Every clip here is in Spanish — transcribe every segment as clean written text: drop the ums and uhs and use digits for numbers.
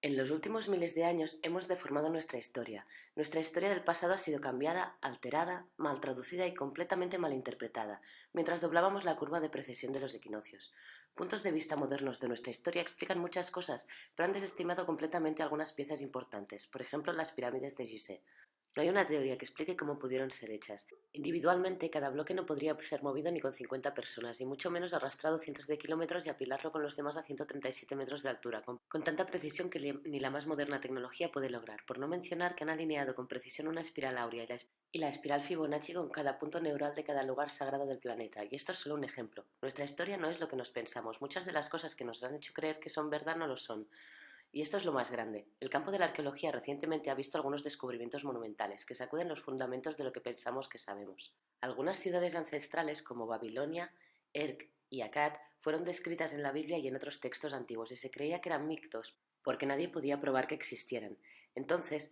En los últimos miles de años hemos deformado nuestra historia. Nuestra historia del pasado ha sido cambiada, alterada, mal traducida y completamente malinterpretada, mientras doblábamos la curva de precesión de los equinoccios. Puntos de vista modernos de nuestra historia explican muchas cosas, pero han desestimado completamente algunas piezas importantes, por ejemplo las pirámides de Gizeh. No hay una teoría que explique cómo pudieron ser hechas. Individualmente, cada bloque no podría ser movido ni con 50 personas, y mucho menos arrastrado cientos de kilómetros y apilarlo con los demás a 137 metros de altura, con tanta precisión que ni la más moderna tecnología puede lograr, por no mencionar que han alineado con precisión una espiral áurea y la espiral Fibonacci con cada punto neural de cada lugar sagrado del planeta. Y esto es solo un ejemplo. Nuestra historia no es lo que nos pensamos. Muchas de las cosas que nos han hecho creer que son verdad no lo son. Y esto es lo más grande. El campo de la arqueología recientemente ha visto algunos descubrimientos monumentales que sacuden los fundamentos de lo que pensamos que sabemos. Algunas ciudades ancestrales como Babilonia, Erk y Akkad fueron descritas en la Biblia y en otros textos antiguos y se creía que eran mitos porque nadie podía probar que existieran. Entonces,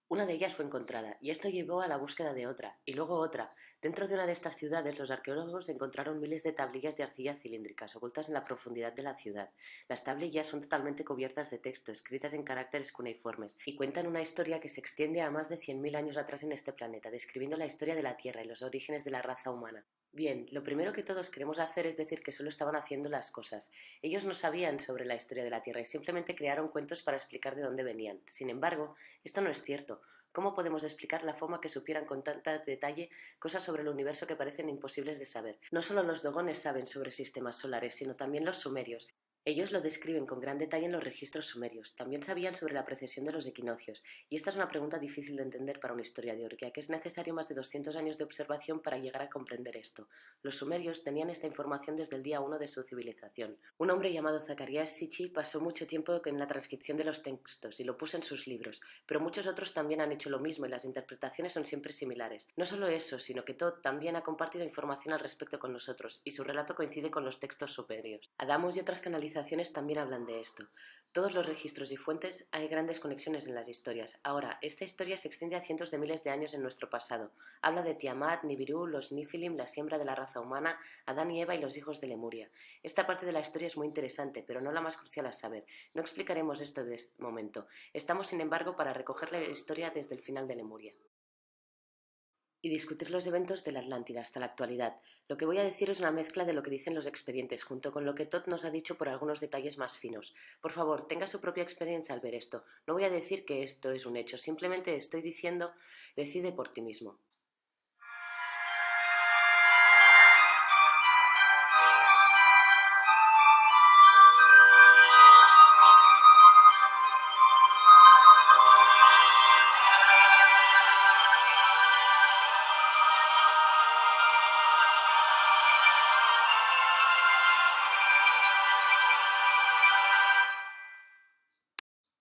una de ellas fue encontrada, y esto llevó a la búsqueda de otra, y luego otra. Dentro de una de estas ciudades, los arqueólogos encontraron miles de tablillas de arcilla cilíndricas ocultas en la profundidad de la ciudad. Las tablillas son totalmente cubiertas de texto, escritas en caracteres cuneiformes, y cuentan una historia que se extiende a más de 100.000 años atrás en este planeta, describiendo la historia de la Tierra y los orígenes de la raza humana. Bien, lo primero que todos queremos hacer es decir que solo estaban haciendo las cosas. Ellos no sabían sobre la historia de la Tierra y simplemente crearon cuentos para explicar de dónde venían. Sin embargo, esto no es cierto. ¿Cómo podemos explicar la forma que supieran con tanto detalle cosas sobre el universo que parecen imposibles de saber? No solo los dogones saben sobre sistemas solares, sino también los sumerios. Ellos lo describen con gran detalle en los registros sumerios. También sabían sobre la precesión de los equinoccios. Y esta es una pregunta difícil de entender para un historiador, ya que es necesario más de 200 años de observación para llegar a comprender esto. Los sumerios tenían esta información desde el día 1 de su civilización. Un hombre llamado Zacarías Sitchin pasó mucho tiempo en la transcripción de los textos y lo puso en sus libros, pero muchos otros también han hecho lo mismo y las interpretaciones son siempre similares. No solo eso, sino que Todd también ha compartido información al respecto con nosotros y su relato coincide con los textos superiores. Adamos y otras canalizaciones también hablan de esto. Todos los registros y fuentes hay grandes conexiones en las historias. Ahora, esta historia se extiende a cientos de miles de años en nuestro pasado. Habla de Tiamat, Nibiru, los Nifilim, la siembra de la raza humana, Adán y Eva y los hijos de Lemuria. Esta parte de la historia es muy interesante, pero no la más crucial a saber. No explicaremos esto de este momento. Estamos, sin embargo, para recoger la historia desde el final de Lemuria y discutir los eventos de la Atlántida hasta la actualidad. Lo que voy a decir es una mezcla de lo que dicen los expedientes, junto con lo que Todd nos ha dicho por algunos detalles más finos. Por favor, tenga su propia experiencia al ver esto. No voy a decir que esto es un hecho, simplemente estoy diciendo, decide por ti mismo.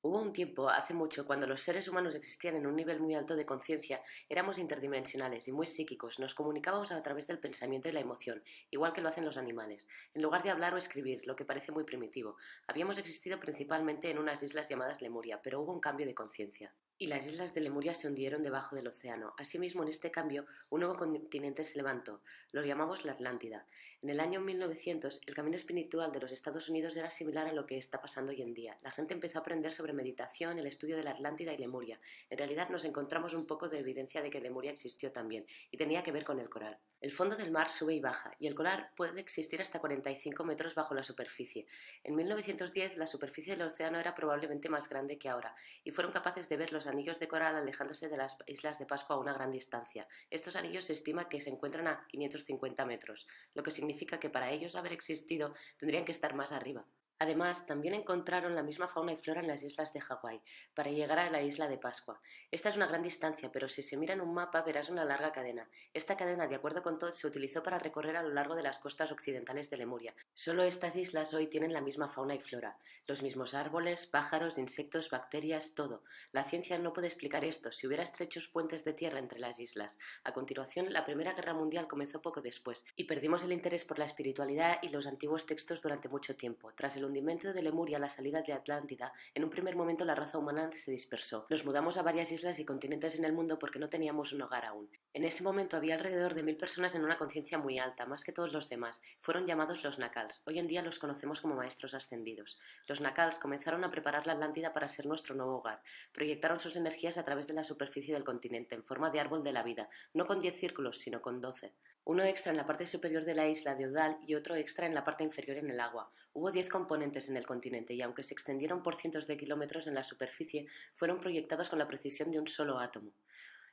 Hubo un tiempo, hace mucho, cuando los seres humanos existían en un nivel muy alto de conciencia, éramos interdimensionales y muy psíquicos, nos comunicábamos a través del pensamiento y la emoción, igual que lo hacen los animales, en lugar de hablar o escribir, lo que parece muy primitivo. Habíamos existido principalmente en unas islas llamadas Lemuria, pero hubo un cambio de conciencia y las islas de Lemuria se hundieron debajo del océano. Asimismo, en este cambio, un nuevo continente se levantó. Lo llamamos la Atlántida. En el año 1900, el camino espiritual de los Estados Unidos era similar a lo que está pasando hoy en día. La gente empezó a aprender sobre meditación, el estudio de la Atlántida y Lemuria. En realidad nos encontramos un poco de evidencia de que Lemuria existió también, y tenía que ver con el coral. El fondo del mar sube y baja, y el coral puede existir hasta 45 metros bajo la superficie. En 1910, la superficie del océano era probablemente más grande que ahora, y fueron capaces de ver los anillos de coral alejándose de las islas de Pascua a una gran distancia. Estos anillos se estima que se encuentran a 550 metros, lo que significa que para ellos haber existido tendrían que estar más arriba. Además, también encontraron la misma fauna y flora en las islas de Hawái, para llegar a la isla de Pascua. Esta es una gran distancia, pero si se mira en un mapa verás una larga cadena. Esta cadena, de acuerdo con Todd, se utilizó para recorrer a lo largo de las costas occidentales de Lemuria. Solo estas islas hoy tienen la misma fauna y flora, los mismos árboles, pájaros, insectos, bacterias, todo. La ciencia no puede explicar esto si hubiera estrechos puentes de tierra entre las islas. A continuación, la Primera Guerra Mundial comenzó poco después, y perdimos el interés por la espiritualidad y los antiguos textos durante mucho tiempo. Tras el el hundimiento de Lemuria, la salida de Atlántida, en un primer momento la raza humana se dispersó. Nos mudamos a varias islas y continentes en el mundo porque no teníamos un hogar aún. En ese momento había alrededor de 1000 personas en una conciencia muy alta, más que todos los demás. Fueron llamados los Nakals. Hoy en día los conocemos como maestros ascendidos. Los Nakals comenzaron a preparar la Atlántida para ser nuestro nuevo hogar. Proyectaron sus energías a través de la superficie del continente, en forma de árbol de la vida, no con 10 círculos, sino con 12. Uno extra en la parte superior de la isla de Odal y otro extra en la parte inferior en el agua. Hubo 10 componentes en el continente y aunque se extendieron por cientos de kilómetros en la superficie, fueron proyectados con la precisión de un solo átomo.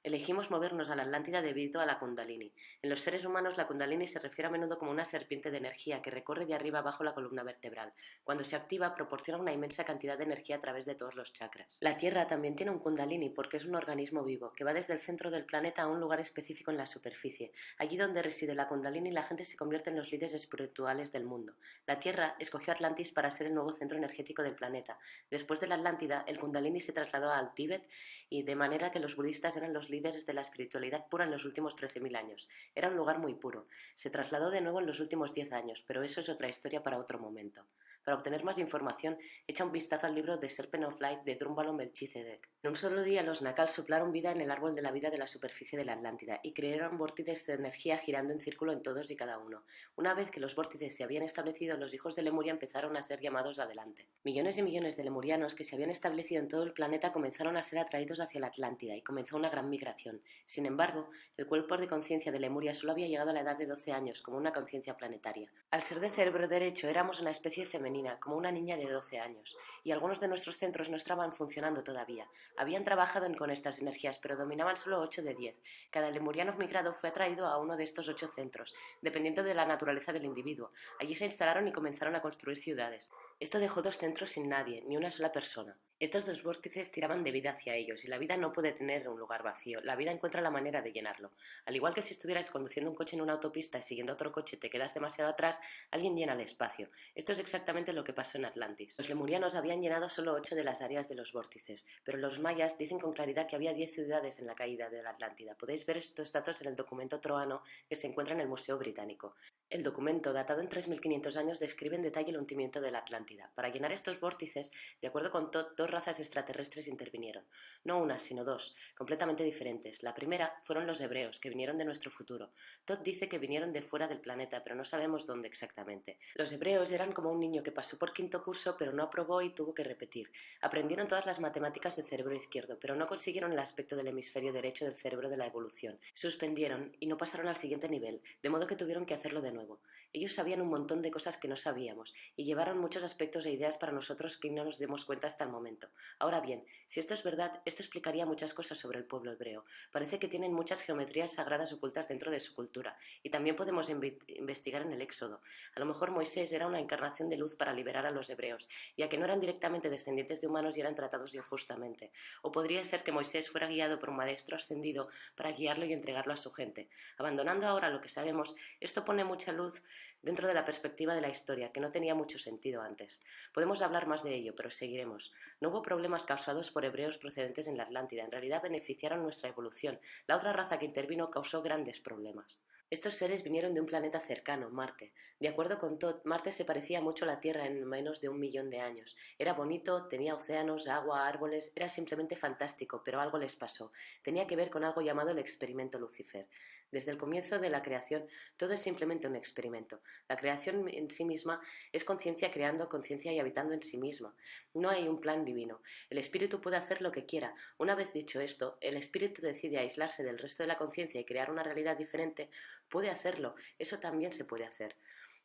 Elegimos movernos a la Atlántida debido a la Kundalini. En los seres humanos la Kundalini se refiere a menudo como una serpiente de energía que recorre de arriba abajo la columna vertebral. Cuando se activa proporciona una inmensa cantidad de energía a través de todos los chakras. La Tierra también tiene un Kundalini porque es un organismo vivo que va desde el centro del planeta a un lugar específico en la superficie. Allí donde reside la Kundalini la gente se convierte en los líderes espirituales del mundo. La Tierra escogió Atlantis para ser el nuevo centro energético del planeta. Después de la Atlántida el Kundalini se trasladó al Tíbet y de manera que los budistas eran los líderes de la espiritualidad pura en los últimos 13.000 años. Era un lugar muy puro. Se trasladó de nuevo en los últimos 10 años, pero eso es otra historia para otro momento. Para obtener más información, echa un vistazo al libro The Serpent of Light de Drúmbalo Melchizedek. En un solo día, los Nakals soplaron vida en el árbol de la vida de la superficie de la Atlántida y crearon vórtices de energía girando en círculo en todos y cada uno. Una vez que los vórtices se habían establecido, los hijos de Lemuria empezaron a ser llamados adelante. Millones y millones de lemurianos que se habían establecido en todo el planeta comenzaron a ser atraídos hacia la Atlántida y comenzó una gran migración. Sin embargo, el cuerpo de conciencia de Lemuria solo había llegado a la edad de 12 años como una conciencia planetaria. Al ser de cerebro derecho, éramos una especie femenina, como una niña de 12 años, y algunos de nuestros centros no estaban funcionando todavía. Habían trabajado con estas energías, pero dominaban solo 8 de 10. Cada lemuriano migrado fue atraído a uno de estos 8 centros, dependiendo de la naturaleza del individuo. Allí se instalaron y comenzaron a construir ciudades. Esto dejó 2 centros sin nadie, ni una sola persona. Estos 2 vórtices tiraban de vida hacia ellos, y la vida no puede tener un lugar vacío. La vida encuentra la manera de llenarlo. Al igual que si estuvieras conduciendo un coche en una autopista y siguiendo otro coche te quedas demasiado atrás, alguien llena el espacio. Esto es exactamente lo que pasó en Atlantis. Los lemurianos habían llenado solo 8 de las áreas de los vórtices, pero los mayas dicen con claridad que había 10 ciudades en la caída de la Atlántida. Podéis ver estos datos en el documento troano que se encuentra en el Museo Británico. El documento, datado en 3500 años, describe en detalle el hundimiento de la Atlántida. Para llenar estos vórtices, de acuerdo con Todd, 2 razas extraterrestres intervinieron. No una, sino 2, completamente diferentes. La primera fueron los hebreos, que vinieron de nuestro futuro. Todd dice que vinieron de fuera del planeta, pero no sabemos dónde exactamente. Los hebreos eran como un niño que pasó por 5º curso, pero no aprobó y tuvo que repetir. Aprendieron todas las matemáticas del cerebro izquierdo, pero no consiguieron el aspecto del hemisferio derecho del cerebro de la evolución. Suspendieron y no pasaron al siguiente nivel, de modo que tuvieron que hacerlo de nuevo. Ellos sabían un montón de cosas que no sabíamos y llevaron muchos aspectos e ideas para nosotros que no nos demos cuenta hasta el momento. Ahora bien, si esto es verdad, esto explicaría muchas cosas sobre el pueblo hebreo. Parece que tienen muchas geometrías sagradas ocultas dentro de su cultura y también podemos investigar en el Éxodo. A lo mejor Moisés era una encarnación de luz para liberar a los hebreos, ya que no eran directamente descendientes de humanos y eran tratados injustamente. O podría ser que Moisés fuera guiado por un maestro ascendido para guiarlo y entregarlo a su gente. Abandonando ahora lo que sabemos, esto pone mucha luz dentro de la perspectiva de la historia, que no tenía mucho sentido antes. Podemos hablar más de ello, pero seguiremos. No hubo problemas causados por hebreos procedentes en la Atlántida, en realidad beneficiaron nuestra evolución. La otra raza que intervino causó grandes problemas. Estos seres vinieron de un planeta cercano, Marte. De acuerdo con Todd, Marte se parecía mucho a la Tierra en menos de 1 millón de años. Era bonito, tenía océanos, agua, árboles, era simplemente fantástico, pero algo les pasó. Tenía que ver con algo llamado el experimento Lucifer. Desde el comienzo de la creación, todo es simplemente un experimento. La creación en sí misma es conciencia creando conciencia y habitando en sí misma. No hay un plan divino. El espíritu puede hacer lo que quiera. Una vez dicho esto, el espíritu decide aislarse del resto de la conciencia y crear una realidad diferente, puede hacerlo. Eso también se puede hacer.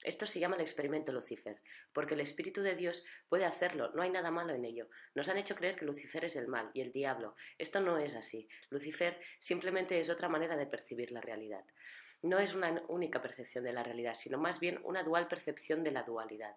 Esto se llama el experimento Lucifer, porque el Espíritu de Dios puede hacerlo, no hay nada malo en ello. Nos han hecho creer que Lucifer es el mal y el diablo. Esto no es así. Lucifer simplemente es otra manera de percibir la realidad. No es una única percepción de la realidad, sino más bien una dual percepción de la dualidad.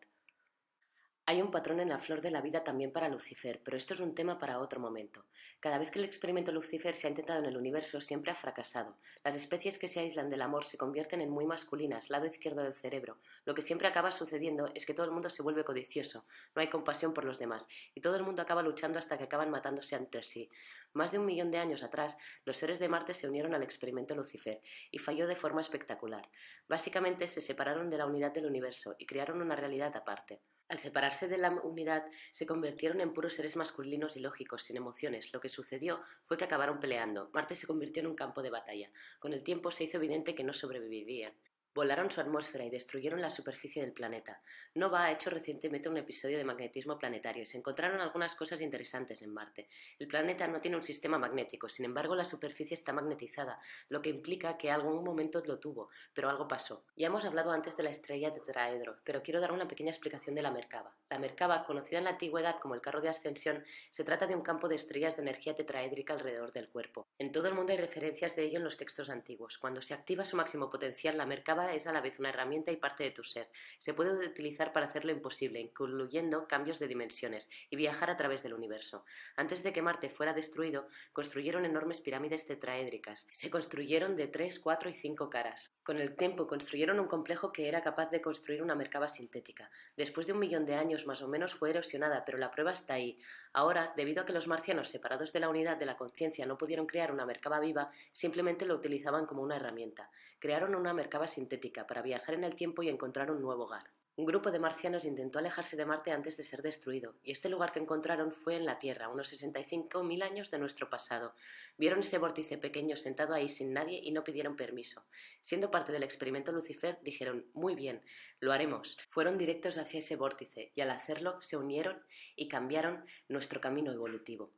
Hay un patrón en la flor de la vida también para Lucifer, pero esto es un tema para otro momento. Cada vez que el experimento Lucifer se ha intentado en el universo, siempre ha fracasado. Las especies que se aíslan del amor se convierten en muy masculinas, lado izquierdo del cerebro. Lo que siempre acaba sucediendo es que todo el mundo se vuelve codicioso, no hay compasión por los demás, y todo el mundo acaba luchando hasta que acaban matándose entre sí. Más de 1 millón de años atrás, los seres de Marte se unieron al experimento Lucifer, y falló de forma espectacular. Básicamente se separaron de la unidad del universo y crearon una realidad aparte. Al separarse de la unidad, se convirtieron en puros seres masculinos y lógicos, sin emociones. Lo que sucedió fue que acabaron peleando. Marte se convirtió en un campo de batalla. Con el tiempo se hizo evidente que no sobrevivirían. Volaron su atmósfera y destruyeron la superficie del planeta. Nova ha hecho recientemente un episodio de magnetismo planetario y se encontraron algunas cosas interesantes en Marte. El planeta no tiene un sistema magnético, sin embargo la superficie está magnetizada, lo que implica que algún momento lo tuvo, pero algo pasó. Ya hemos hablado antes de la estrella tetraedro, pero quiero dar una pequeña explicación de la Merkaba. La Merkaba, conocida en la antigüedad como el carro de ascensión, se trata de un campo de estrellas de energía tetraédrica alrededor del cuerpo. En todo el mundo hay referencias de ello en los textos antiguos. Cuando se activa su máximo potencial, la Merkaba es a la vez una herramienta y parte de tu ser. Se puede utilizar para hacer lo imposible, incluyendo cambios de dimensiones y viajar a través del universo. Antes de que Marte fuera destruido, construyeron enormes pirámides tetraédricas. Se construyeron de 3, 4 y 5 caras. Con el tiempo construyeron un complejo que era capaz de construir una Merkaba sintética. Después de 1.000.000 de años más o menos fue erosionada, pero la prueba está ahí. Ahora, debido a que los marcianos separados de la unidad de la conciencia no pudieron crear una Merkaba viva, simplemente lo utilizaban como una herramienta. Crearon una Merkaba sintética para viajar en el tiempo y encontrar un nuevo hogar. Un grupo de marcianos intentó alejarse de Marte antes de ser destruido, y este lugar que encontraron fue en la Tierra, unos 65.000 años de nuestro pasado. Vieron ese vórtice pequeño sentado ahí sin nadie y no pidieron permiso. Siendo parte del experimento Lucifer, dijeron, muy bien, lo haremos. Fueron directos hacia ese vórtice, y al hacerlo se unieron y cambiaron nuestro camino evolutivo.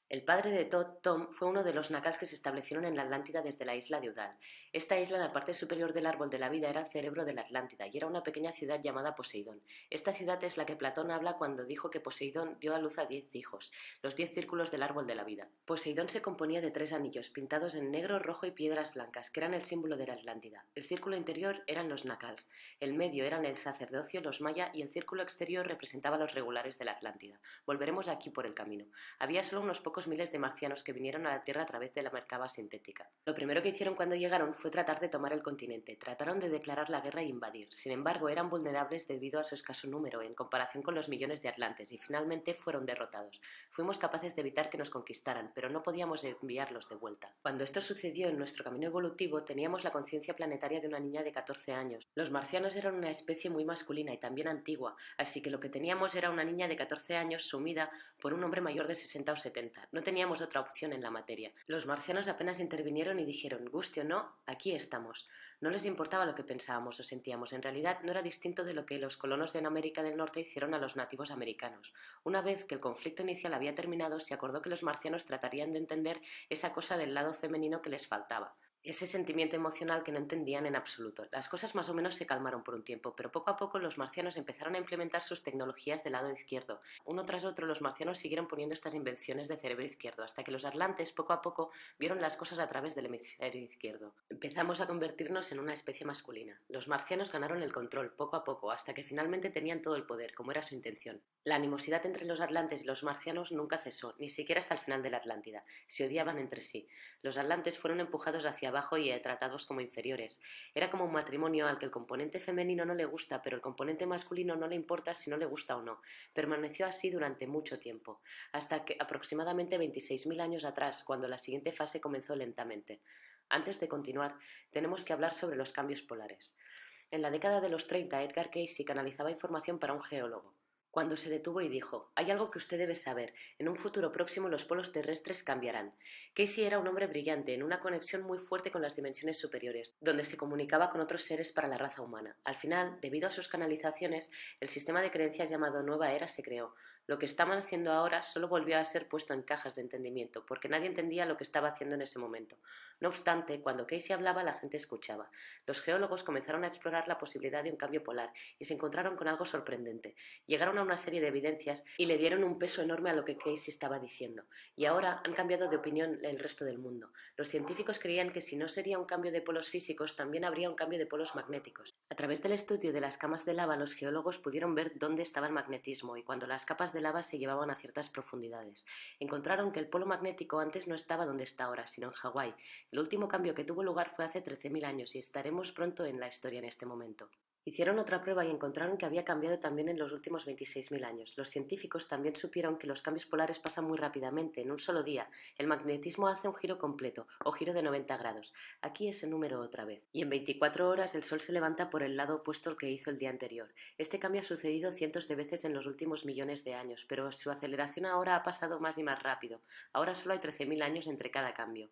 El padre de Todd, Tom, fue uno de los Nakals que se establecieron en la Atlántida desde la isla de Udall. Esta isla, en la parte superior del árbol de la vida, era el cerebro de la Atlántida y era una pequeña ciudad llamada Poseidón. Esta ciudad es la que Platón habla cuando dijo que Poseidón dio a luz a 10 hijos, los 10 círculos del árbol de la vida. Poseidón se componía de 3 anillos, pintados en negro, rojo y piedras blancas, que eran el símbolo de la Atlántida. El círculo interior eran los Nakals, el medio eran el sacerdocio, los Maya, y el círculo exterior representaba a los regulares de la Atlántida. Volveremos aquí por el camino. Había solo unos pocos miles de marcianos que vinieron a la Tierra a través de la Merkaba sintética. Lo primero que hicieron cuando llegaron fue tratar de tomar el continente. Trataron de declarar la guerra e invadir. Sin embargo, eran vulnerables debido a su escaso número en comparación con los millones de atlantes y finalmente fueron derrotados. Fuimos capaces de evitar que nos conquistaran, pero no podíamos enviarlos de vuelta. Cuando esto sucedió en nuestro camino evolutivo, teníamos la conciencia planetaria de una niña de 14 años. Los marcianos eran una especie muy masculina y también antigua, así que lo que teníamos era una niña de 14 años sumida por un hombre mayor de 60 o 70. No teníamos otra opción en la materia. Los marcianos apenas intervinieron y dijeron, guste o no, aquí estamos. No les importaba lo que pensábamos o sentíamos. En realidad no era distinto de lo que los colonos de América del Norte hicieron a los nativos americanos. Una vez que el conflicto inicial había terminado, se acordó que los marcianos tratarían de entender esa cosa del lado femenino que les faltaba. Ese sentimiento emocional que no entendían en absoluto. Las cosas más o menos se calmaron por un tiempo, pero poco a poco los marcianos empezaron a implementar sus tecnologías del lado izquierdo. Uno tras otro los marcianos siguieron poniendo estas invenciones de cerebro izquierdo, hasta que los atlantes poco a poco vieron las cosas a través del hemisferio izquierdo. Empezamos a convertirnos en una especie masculina. Los marcianos ganaron el control poco a poco, hasta que finalmente tenían todo el poder, como era su intención. La animosidad entre los atlantes y los marcianos nunca cesó, ni siquiera hasta el final de la Atlántida. Se odiaban entre sí. Los atlantes fueron empujados hacia abajo y tratados como inferiores. Era como un matrimonio al que el componente femenino no le gusta, pero el componente masculino no le importa si no le gusta o no. Permaneció así durante mucho tiempo, hasta que aproximadamente 26.000 años atrás, cuando la siguiente fase comenzó lentamente. Antes de continuar, tenemos que hablar sobre los cambios polares. En la década de los 30, Edgar Cayce canalizaba información para un geólogo, cuando se detuvo y dijo, hay algo que usted debe saber, en un futuro próximo los polos terrestres cambiarán. Cayce era un hombre brillante, en una conexión muy fuerte con las dimensiones superiores, donde se comunicaba con otros seres para la raza humana. Al final, debido a sus canalizaciones, el sistema de creencias llamado Nueva Era se creó. Lo que estaban haciendo ahora solo volvió a ser puesto en cajas de entendimiento, porque nadie entendía lo que estaba haciendo en ese momento. No obstante, cuando Cayce hablaba, la gente escuchaba. Los geólogos comenzaron a explorar la posibilidad de un cambio polar y se encontraron con algo sorprendente. Llegaron a una serie de evidencias y le dieron un peso enorme a lo que Cayce estaba diciendo. Y ahora han cambiado de opinión el resto del mundo. Los científicos creían que si no sería un cambio de polos físicos, también habría un cambio de polos magnéticos. A través del estudio de las camas de lava, los geólogos pudieron ver dónde estaba el magnetismo y cuando las capas de lava se llevaban a ciertas profundidades. Encontraron que el polo magnético antes no estaba donde está ahora, sino en Hawái. El último cambio que tuvo lugar fue hace 13.000 años y estaremos pronto en la historia en este momento. Hicieron otra prueba y encontraron que había cambiado también en los últimos 26.000 años. Los científicos también supieron que los cambios polares pasan muy rápidamente, en un solo día. El magnetismo hace un giro completo, o giro de 90 grados. Aquí ese número otra vez. Y en 24 horas el Sol se levanta por el lado opuesto al que hizo el día anterior. Este cambio ha sucedido cientos de veces en los últimos millones de años, pero su aceleración ahora ha pasado más y más rápido. Ahora solo hay 13.000 años entre cada cambio.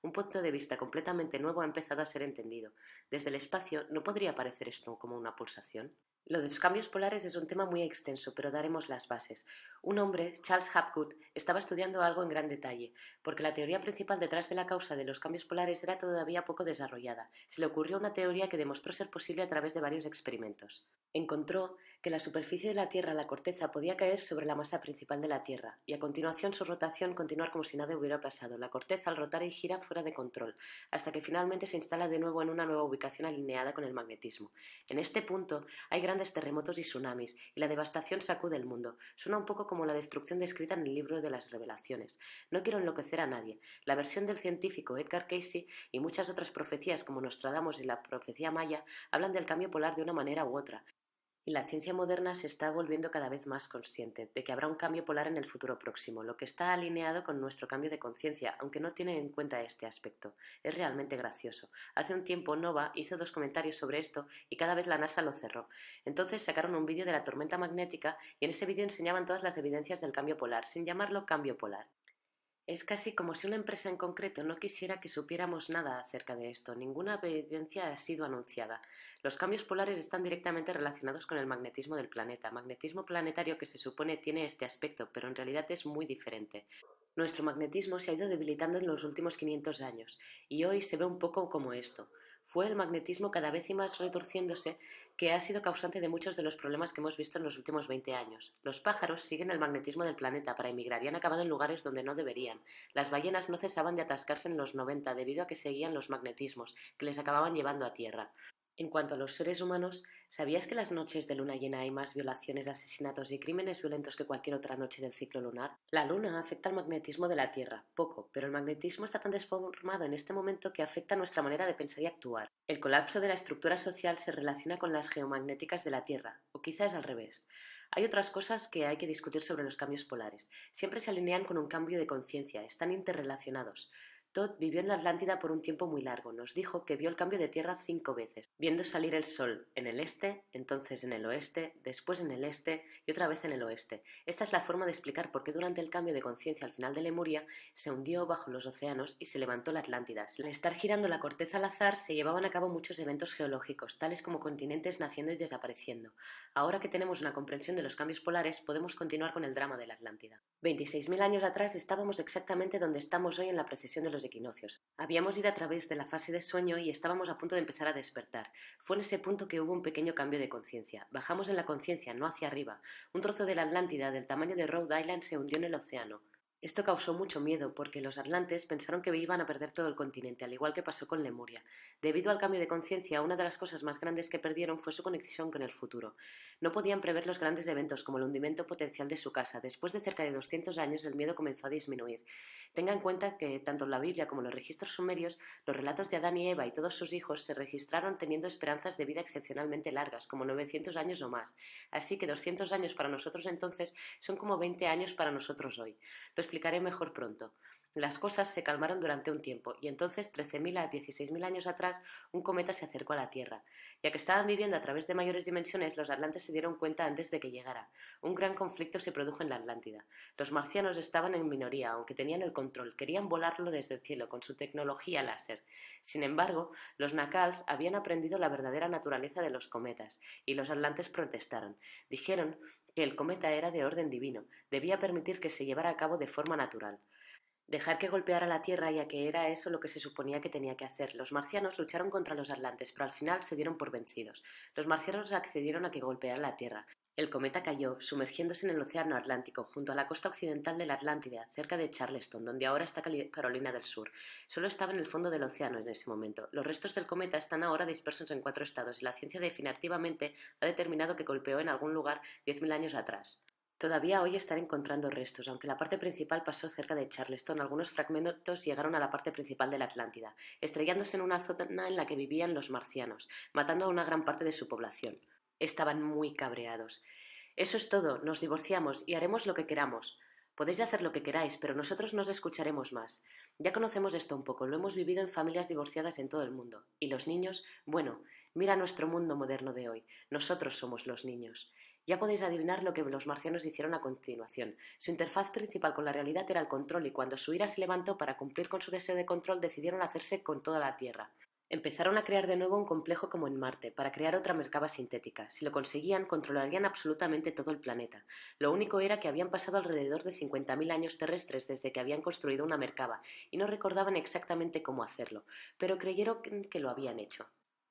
Un punto de vista completamente nuevo ha empezado a ser entendido. Desde el espacio, ¿no podría parecer esto como una pulsación? Lo de los cambios polares es un tema muy extenso, pero daremos las bases. Un hombre, Charles Hapgood, estaba estudiando algo en gran detalle, porque la teoría principal detrás de la causa de los cambios polares era todavía poco desarrollada. Se le ocurrió una teoría que demostró ser posible a través de varios experimentos. Encontró que la superficie de la Tierra, la corteza, podía caer sobre la masa principal de la Tierra, y a continuación su rotación continuar como si nada hubiera pasado. La corteza al rotar y gira fuera de control, hasta que finalmente se instala de nuevo en una nueva ubicación alineada con el magnetismo. En este punto hay grandes terremotos y tsunamis, y la devastación sacude el mundo. Suena un poco como la destrucción descrita en el libro de las Revelaciones. No quiero enloquecer a nadie. La versión del científico Edgar Cayce y muchas otras profecías como Nostradamus y la profecía maya hablan del cambio polar de una manera u otra. Y la ciencia moderna se está volviendo cada vez más consciente de que habrá un cambio polar en el futuro próximo, lo que está alineado con nuestro cambio de conciencia, aunque no tiene en cuenta este aspecto. Es realmente gracioso. Hace un tiempo Nova hizo 2 comentarios sobre esto y cada vez la NASA lo cerró. Entonces sacaron un vídeo de la tormenta magnética y en ese vídeo enseñaban todas las evidencias del cambio polar, sin llamarlo cambio polar. Es casi como si una empresa en concreto no quisiera que supiéramos nada acerca de esto. Ninguna evidencia ha sido anunciada. Los cambios polares están directamente relacionados con el magnetismo del planeta. Magnetismo planetario que se supone tiene este aspecto, pero en realidad es muy diferente. Nuestro magnetismo se ha ido debilitando en los últimos 500 años y hoy se ve un poco como esto. Fue el magnetismo cada vez y más retorciéndose que ha sido causante de muchos de los problemas que hemos visto en los últimos 20 años. Los pájaros siguen el magnetismo del planeta para emigrar y han acabado en lugares donde no deberían. Las ballenas no cesaban de atascarse en los 90 debido a que seguían los magnetismos que les acababan llevando a tierra. En cuanto a los seres humanos, ¿sabías que las noches de luna llena hay más violaciones, asesinatos y crímenes violentos que cualquier otra noche del ciclo lunar? La luna afecta al magnetismo de la Tierra, poco, pero el magnetismo está tan desformado en este momento que afecta nuestra manera de pensar y actuar. El colapso de la estructura social se relaciona con las geomagnéticas de la Tierra, o quizás al revés. Hay otras cosas que hay que discutir sobre los cambios polares. Siempre se alinean con un cambio de conciencia, están interrelacionados. Todd vivió en la Atlántida por un tiempo muy largo. Nos dijo que vio el cambio de tierra 5 veces, viendo salir el sol en el este, entonces en el oeste, después en el este y otra vez en el oeste. Esta es la forma de explicar por qué durante el cambio de conciencia al final de Lemuria se hundió bajo los océanos y se levantó la Atlántida. Al estar girando la corteza al azar se llevaban a cabo muchos eventos geológicos, tales como continentes naciendo y desapareciendo. Ahora que tenemos una comprensión de los cambios polares, podemos continuar con el drama de la Atlántida. 26.000 años atrás estábamos exactamente donde estamos hoy en la precesión de los equinoccios. Habíamos ido a través de la fase de sueño y estábamos a punto de empezar a despertar. Fue en ese punto que hubo un pequeño cambio de conciencia. Bajamos en la conciencia, no hacia arriba. Un trozo de la Atlántida del tamaño de Rhode Island se hundió en el océano. Esto causó mucho miedo porque los atlantes pensaron que iban a perder todo el continente, al igual que pasó con Lemuria. Debido al cambio de conciencia, una de las cosas más grandes que perdieron fue su conexión con el futuro. No podían prever los grandes eventos como el hundimiento potencial de su casa. Después de cerca de 200 años, el miedo comenzó a disminuir. Tenga en cuenta que tanto la Biblia como los registros sumerios, los relatos de Adán y Eva y todos sus hijos se registraron teniendo esperanzas de vida excepcionalmente largas, como 900 años o más. Así que 200 años para nosotros entonces son como 20 años para nosotros hoy. Lo explicaré mejor pronto. Las cosas se calmaron durante un tiempo y entonces, 13.000 a 16.000 años atrás, un cometa se acercó a la Tierra. Ya que estaban viviendo a través de mayores dimensiones, los atlantes se dieron cuenta antes de que llegara. Un gran conflicto se produjo en la Atlántida. Los marcianos estaban en minoría, aunque tenían el control. Querían volarlo desde el cielo con su tecnología láser. Sin embargo, los Nacals habían aprendido la verdadera naturaleza de los cometas y los atlantes protestaron. Dijeron que el cometa era de orden divino, debía permitir que se llevara a cabo de forma natural. Dejar que golpeara la Tierra, ya que era eso lo que se suponía que tenía que hacer. Los marcianos lucharon contra los atlantes, pero al final se dieron por vencidos. Los marcianos accedieron a que golpeara la Tierra. El cometa cayó, sumergiéndose en el océano Atlántico, junto a la costa occidental de la Atlántida, cerca de Charleston, donde ahora está Carolina del Sur. Solo estaba en el fondo del océano en ese momento. Los restos del cometa están ahora dispersos en 4 estados y la ciencia definitivamente ha determinado que golpeó en algún lugar 10.000 años atrás. Todavía hoy están encontrando restos, aunque la parte principal pasó cerca de Charleston. Algunos fragmentos llegaron a la parte principal de la Atlántida, estrellándose en una zona en la que vivían los marcianos, matando a una gran parte de su población. Estaban muy cabreados. Eso es todo, nos divorciamos y haremos lo que queramos. Podéis hacer lo que queráis, pero nosotros nos escucharemos más. Ya conocemos esto un poco, lo hemos vivido en familias divorciadas en todo el mundo. ¿Y los niños? Bueno, mira nuestro mundo moderno de hoy. Nosotros somos los niños. Ya podéis adivinar lo que los marcianos hicieron a continuación. Su interfaz principal con la realidad era el control y cuando su ira se levantó para cumplir con su deseo de control decidieron hacerse con toda la Tierra. Empezaron a crear de nuevo un complejo como en Marte, para crear otra Merkaba sintética. Si lo conseguían, controlarían absolutamente todo el planeta. Lo único era que habían pasado alrededor de 50.000 años terrestres desde que habían construido una Merkaba, y no recordaban exactamente cómo hacerlo, pero creyeron que lo habían hecho.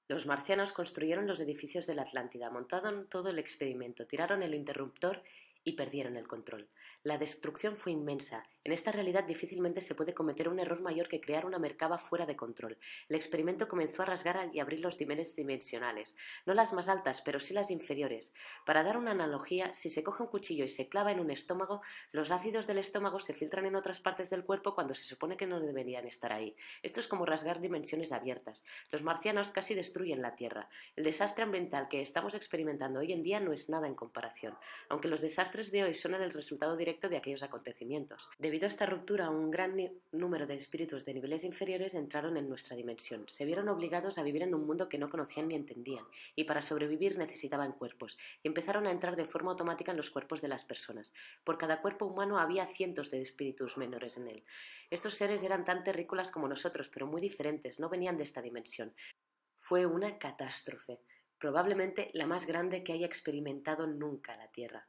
Los marcianos construyeron los edificios de la Atlántida, montaron todo el experimento, tiraron el interruptor y perdieron el control. La destrucción fue inmensa. En esta realidad difícilmente se puede cometer un error mayor que crear una Merkaba fuera de control. El experimento comenzó a rasgar y abrir los niveles dimensionales, no las más altas, pero sí las inferiores. Para dar una analogía, si se coge un cuchillo y se clava en un estómago, los ácidos del estómago se filtran en otras partes del cuerpo cuando se supone que no deberían estar ahí. Esto es como rasgar dimensiones abiertas. Los marcianos casi destruyen la Tierra. El desastre ambiental que estamos experimentando hoy en día no es nada en comparación, aunque los desastres de hoy son el resultado directo de aquellos acontecimientos. Debido a esta ruptura, un gran número de espíritus de niveles inferiores entraron en nuestra dimensión. Se vieron obligados a vivir en un mundo que no conocían ni entendían, y para sobrevivir necesitaban cuerpos, y empezaron a entrar de forma automática en los cuerpos de las personas. Por cada cuerpo humano había cientos de espíritus menores en él. Estos seres eran tan terrícolas como nosotros, pero muy diferentes, no venían de esta dimensión. Fue una catástrofe, probablemente la más grande que haya experimentado nunca la Tierra.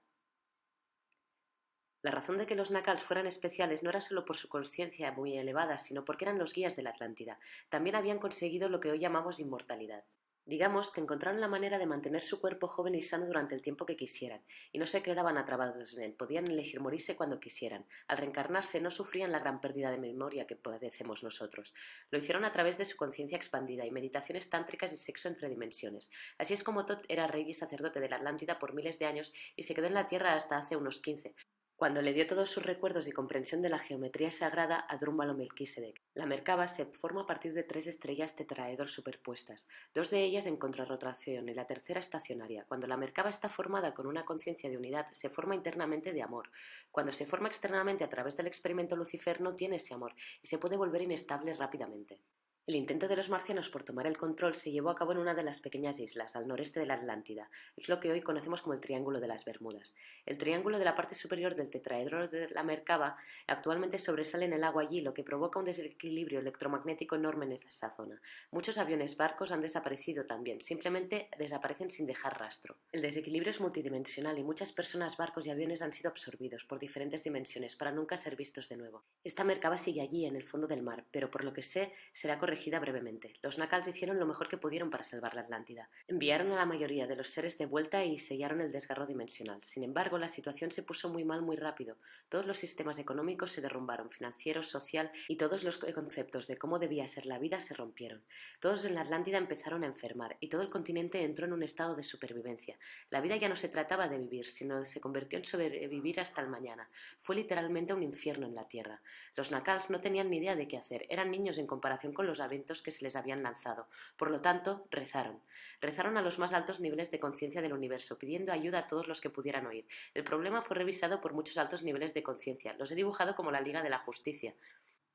La razón de que los Nakals fueran especiales no era solo por su conciencia muy elevada, sino porque eran los guías de la Atlántida. También habían conseguido lo que hoy llamamos inmortalidad. Digamos que encontraron la manera de mantener su cuerpo joven y sano durante el tiempo que quisieran, y no se quedaban atrapados en él, podían elegir morirse cuando quisieran. Al reencarnarse no sufrían la gran pérdida de memoria que padecemos nosotros. Lo hicieron a través de su conciencia expandida y meditaciones tántricas y sexo entre dimensiones. Así es como Thoth era rey y sacerdote de la Atlántida por miles de años y se quedó en la Tierra hasta hace unos 15, cuando le dio todos sus recuerdos y comprensión de la geometría sagrada a Drúmbalo Melquisedec. La Merkaba se forma a partir de 3 estrellas tetraedros superpuestas, 2 de ellas en contrarrotación y la tercera estacionaria. Cuando la Merkaba está formada con una conciencia de unidad, se forma internamente de amor. Cuando se forma externamente a través del experimento Lucifer, no tiene ese amor y se puede volver inestable rápidamente. El intento de los marcianos por tomar el control se llevó a cabo en una de las pequeñas islas, al noreste de la Atlántida. Es lo que hoy conocemos como el Triángulo de las Bermudas. El triángulo de la parte superior del tetraedro de la Merkaba actualmente sobresale en el agua allí, lo que provoca un desequilibrio electromagnético enorme en esa zona. Muchos aviones, barcos han desaparecido también, simplemente desaparecen sin dejar rastro. El desequilibrio es multidimensional y muchas personas, barcos y aviones han sido absorbidos por diferentes dimensiones para nunca ser vistos de nuevo. Esta Merkaba sigue allí, en el fondo del mar, pero por lo que sé, será corregida brevemente. Los Nakals hicieron lo mejor que pudieron para salvar la Atlántida. Enviaron a la mayoría de los seres de vuelta y sellaron el desgarro dimensional. Sin embargo, la situación se puso muy mal muy rápido. Todos los sistemas económicos se derrumbaron, financiero, social, y todos los conceptos de cómo debía ser la vida se rompieron. Todos en la Atlántida empezaron a enfermar y todo el continente entró en un estado de supervivencia. La vida ya no se trataba de vivir, sino se convirtió en sobrevivir hasta el mañana. Fue literalmente un infierno en la Tierra. Los Nakals no tenían ni idea de qué hacer. Eran niños en comparación con los eventos que se les habían lanzado. Por lo tanto, rezaron. Rezaron a los más altos niveles de conciencia del universo, pidiendo ayuda a todos los que pudieran oír. El problema fue revisado por muchos altos niveles de conciencia. Los he dibujado como la Liga de la Justicia,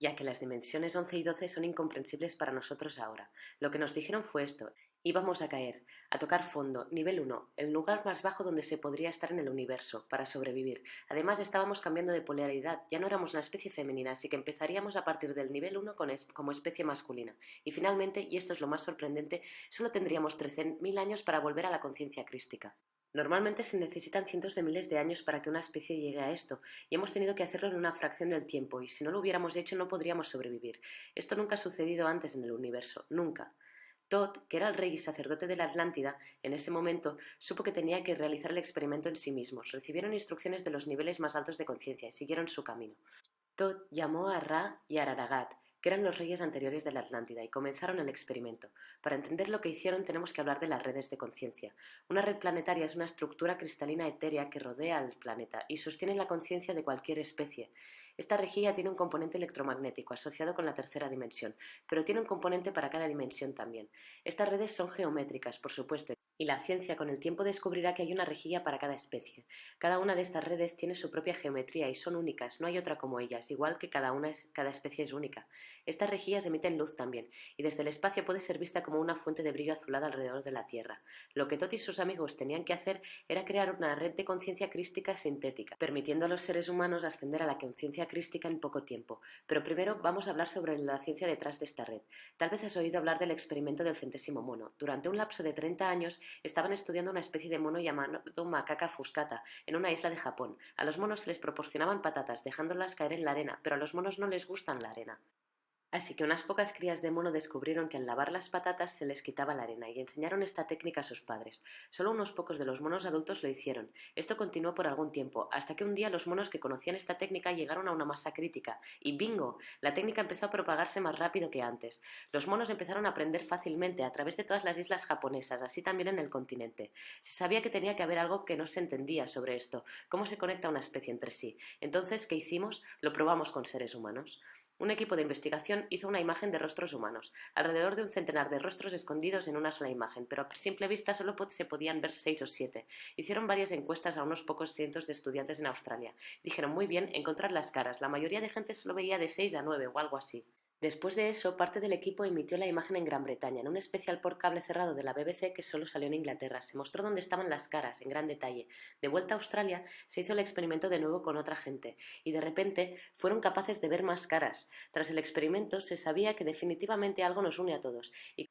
ya que las dimensiones 11 y 12 son incomprensibles para nosotros ahora. Lo que nos dijeron fue esto: íbamos a caer, a tocar fondo, nivel 1, el lugar más bajo donde se podría estar en el universo, para sobrevivir. Además, estábamos cambiando de polaridad, ya no éramos una especie femenina, así que empezaríamos a partir del nivel 1 como especie masculina. Y finalmente, y esto es lo más sorprendente, solo tendríamos 13.000 años para volver a la conciencia crística. Normalmente se necesitan cientos de miles de años para que una especie llegue a esto, y hemos tenido que hacerlo en una fracción del tiempo, y si no lo hubiéramos hecho no podríamos sobrevivir. Esto nunca ha sucedido antes en el universo, nunca. Thoth, que era el rey y sacerdote de la Atlántida, en ese momento supo que tenía que realizar el experimento en sí mismos. Recibieron instrucciones de los niveles más altos de conciencia y siguieron su camino. Thoth llamó a Ra y a Araragat, que eran los reyes anteriores de la Atlántida, y comenzaron el experimento. Para entender lo que hicieron tenemos que hablar de las redes de conciencia. Una red planetaria es una estructura cristalina etérea que rodea al planeta y sostiene la conciencia de cualquier especie. Esta rejilla tiene un componente electromagnético asociado con la tercera dimensión, pero tiene un componente para cada dimensión también. Estas redes son geométricas, por supuesto, y la ciencia con el tiempo descubrirá que hay una rejilla para cada especie. Cada una de estas redes tiene su propia geometría y son únicas, no hay otra como ellas, igual que cada especie es única. Estas rejillas emiten luz también, y desde el espacio puede ser vista como una fuente de brillo azulada alrededor de la Tierra. Lo que Tot y sus amigos tenían que hacer era crear una red de conciencia crística sintética, permitiendo a los seres humanos ascender a la conciencia crística en poco tiempo. Pero primero vamos a hablar sobre la ciencia detrás de esta red. Tal vez has oído hablar del experimento del centésimo mono. Durante un lapso de 30 años estaban estudiando una especie de mono llamado macaca fuscata en una isla de Japón. A los monos se les proporcionaban patatas, dejándolas caer en la arena, pero a los monos no les gustan la arena. Así que unas pocas crías de mono descubrieron que al lavar las patatas se les quitaba la arena y enseñaron esta técnica a sus padres. Solo unos pocos de los monos adultos lo hicieron. Esto continuó por algún tiempo, hasta que un día los monos que conocían esta técnica llegaron a una masa crítica. Y ¡bingo! La técnica empezó a propagarse más rápido que antes. Los monos empezaron a aprender fácilmente a través de todas las islas japonesas, así también en el continente. Se sabía que tenía que haber algo que no se entendía sobre esto, cómo se conecta una especie entre sí. Entonces, ¿qué hicimos? Lo probamos con seres humanos. Un equipo de investigación hizo una imagen de rostros humanos, alrededor de un centenar de rostros escondidos en una sola imagen, pero a simple vista solo se podían ver 6 o 7. Hicieron varias encuestas a unos pocos cientos de estudiantes en Australia. Dijeron, muy bien, encontrar las caras. La mayoría de gente solo veía de 6 a 9 o algo así. Después de eso, parte del equipo emitió la imagen en Gran Bretaña, en un especial por cable cerrado de la BBC que solo salió en Inglaterra. Se mostró dónde estaban las caras, en gran detalle. De vuelta a Australia, se hizo el experimento de nuevo con otra gente, y de repente fueron capaces de ver más caras. Tras el experimento, se sabía que definitivamente algo nos une a todos, y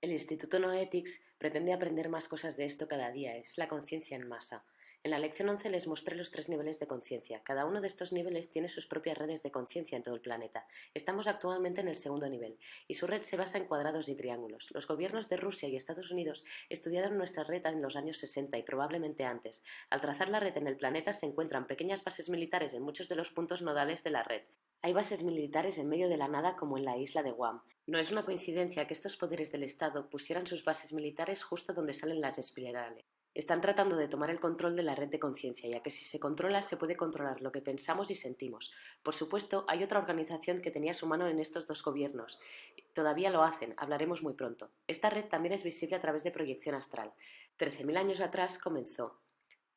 el Instituto Noetics pretende aprender más cosas de esto cada día. Es la conciencia en masa. En la lección 11 les mostré los 3 niveles de conciencia. Cada uno de estos niveles tiene sus propias redes de conciencia en todo el planeta. Estamos actualmente en el segundo nivel, y su red se basa en cuadrados y triángulos. Los gobiernos de Rusia y Estados Unidos estudiaron nuestra red en los años 60 y probablemente antes. Al trazar la red en el planeta se encuentran pequeñas bases militares en muchos de los puntos nodales de la red. Hay bases militares en medio de la nada como en la isla de Guam. No es una coincidencia que estos poderes del Estado pusieran sus bases militares justo donde salen las espirales. Están tratando de tomar el control de la red de conciencia, ya que si se controla se puede controlar lo que pensamos y sentimos. Por supuesto, hay otra organización que tenía su mano en estos dos gobiernos. Todavía lo hacen, hablaremos muy pronto. Esta red también es visible a través de proyección astral. 13.000 años atrás comenzó.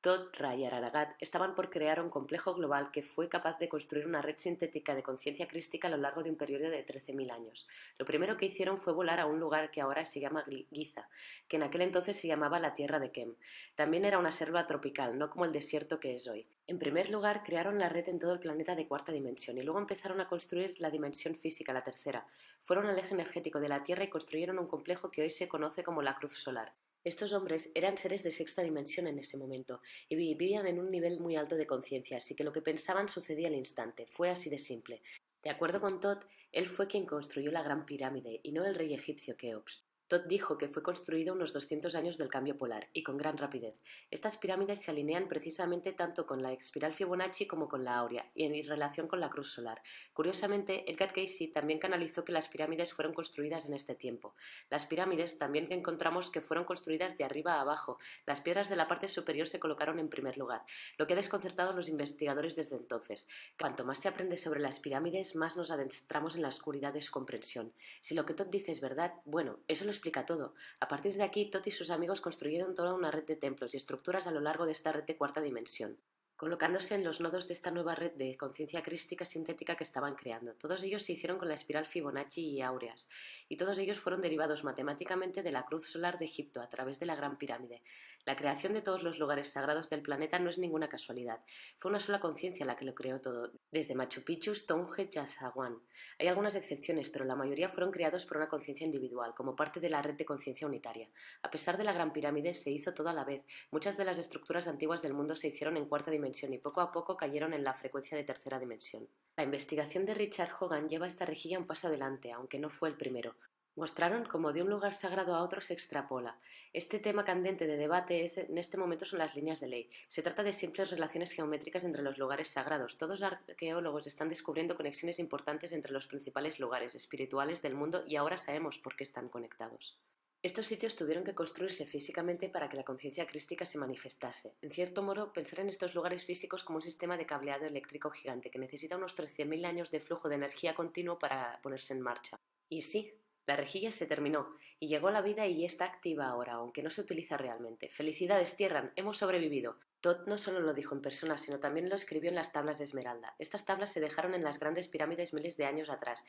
Tot, Ra y Ararat estaban por crear un complejo global que fue capaz de construir una red sintética de conciencia crística a lo largo de un periodo de 13.000 años. Lo primero que hicieron fue volar a un lugar que ahora se llama Giza, que en aquel entonces se llamaba la Tierra de Kem. También era una selva tropical, no como el desierto que es hoy. En primer lugar, crearon la red en todo el planeta de cuarta dimensión y luego empezaron a construir la dimensión física, la tercera. Fueron al eje energético de la Tierra y construyeron un complejo que hoy se conoce como la Cruz Solar. Estos hombres eran seres de sexta dimensión en ese momento y vivían en un nivel muy alto de conciencia, así que lo que pensaban sucedía al instante. Fue así de simple. De acuerdo con Tot, él fue quien construyó la Gran Pirámide y no el rey egipcio Keops. Tot dijo que fue construido unos 200 años del cambio polar y con gran rapidez. Estas pirámides se alinean precisamente tanto con la espiral Fibonacci como con la áurea y en relación con la cruz solar. Curiosamente, Edgar Cayce también canalizó que las pirámides fueron construidas en este tiempo. Las pirámides también encontramos que fueron construidas de arriba a abajo. Las piedras de la parte superior se colocaron en primer lugar, lo que ha desconcertado a los investigadores desde entonces. Cuanto más se aprende sobre las pirámides, más nos adentramos en la oscuridad de su comprensión. Si lo que Tot dice es verdad, bueno, eso lo explica todo. A partir de aquí, Tot y sus amigos construyeron toda una red de templos y estructuras a lo largo de esta red de cuarta dimensión, colocándose en los nodos de esta nueva red de conciencia crística sintética que estaban creando. Todos ellos se hicieron con la espiral Fibonacci y áureas, y todos ellos fueron derivados matemáticamente de la cruz solar de Egipto a través de la Gran Pirámide. La creación de todos los lugares sagrados del planeta no es ninguna casualidad. Fue una sola conciencia la que lo creó todo, desde Machu Picchu, Stonehenge y Yasaguán. Hay algunas excepciones, pero la mayoría fueron creados por una conciencia individual, como parte de la red de conciencia unitaria. A pesar de la Gran Pirámide, se hizo todo a la vez. Muchas de las estructuras antiguas del mundo se hicieron en cuarta dimensión y poco a poco cayeron en la frecuencia de tercera dimensión. La investigación de Richard Hogan lleva esta rejilla un paso adelante, aunque no fue el primero. Mostraron cómo de un lugar sagrado a otro se extrapola. Este tema candente de debate en este momento son las líneas de ley. Se trata de simples relaciones geométricas entre los lugares sagrados. Todos los arqueólogos están descubriendo conexiones importantes entre los principales lugares espirituales del mundo y ahora sabemos por qué están conectados. Estos sitios tuvieron que construirse físicamente para que la conciencia crística se manifestase. En cierto modo, pensar en estos lugares físicos como un sistema de cableado eléctrico gigante que necesita unos 13.000 años de flujo de energía continuo para ponerse en marcha. Y sí, la rejilla se terminó y llegó la vida y está activa ahora, aunque no se utiliza realmente. Felicidades, Tierran, hemos sobrevivido. Todd no solo lo dijo en persona, sino también lo escribió en las tablas de esmeralda. Estas tablas se dejaron en las grandes pirámides miles de años atrás.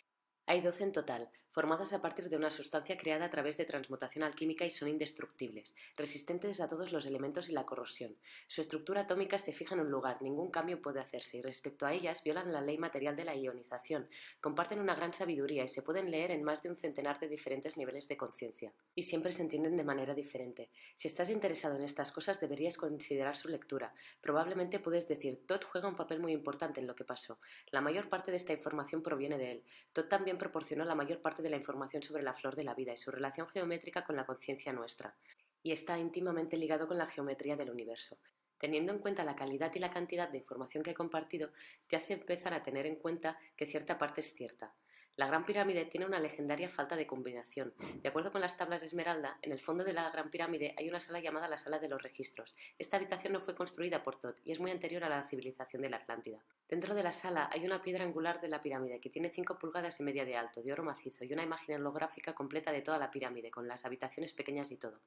Hay 12 en total, formadas a partir de una sustancia creada a través de transmutación alquímica y son indestructibles, resistentes a todos los elementos y la corrosión. Su estructura atómica se fija en un lugar, ningún cambio puede hacerse, y respecto a ellas violan la ley material de la ionización, comparten una gran sabiduría y se pueden leer en más de un centenar de diferentes niveles de conciencia. Y siempre se entienden de manera diferente. Si estás interesado en estas cosas deberías considerar su lectura. Probablemente puedes decir, Todd juega un papel muy importante en lo que pasó. La mayor parte de esta información proviene de él. Todd también proporcionó la mayor parte de la información sobre la flor de la vida y su relación geométrica con la conciencia nuestra, y está íntimamente ligado con la geometría del universo. Teniendo en cuenta la calidad y la cantidad de información que he compartido, te hace empezar a tener en cuenta que cierta parte es cierta. La Gran Pirámide tiene una legendaria falta de combinación. De acuerdo con las tablas de Esmeralda, en el fondo de la Gran Pirámide hay una sala llamada la Sala de los Registros. Esta habitación no fue construida por Thoth y es muy anterior a la civilización de la Atlántida. Dentro de la sala hay una piedra angular de la pirámide que tiene 5 pulgadas y media de alto, de oro macizo, y una imagen holográfica completa de toda la pirámide, con las habitaciones pequeñas y todo.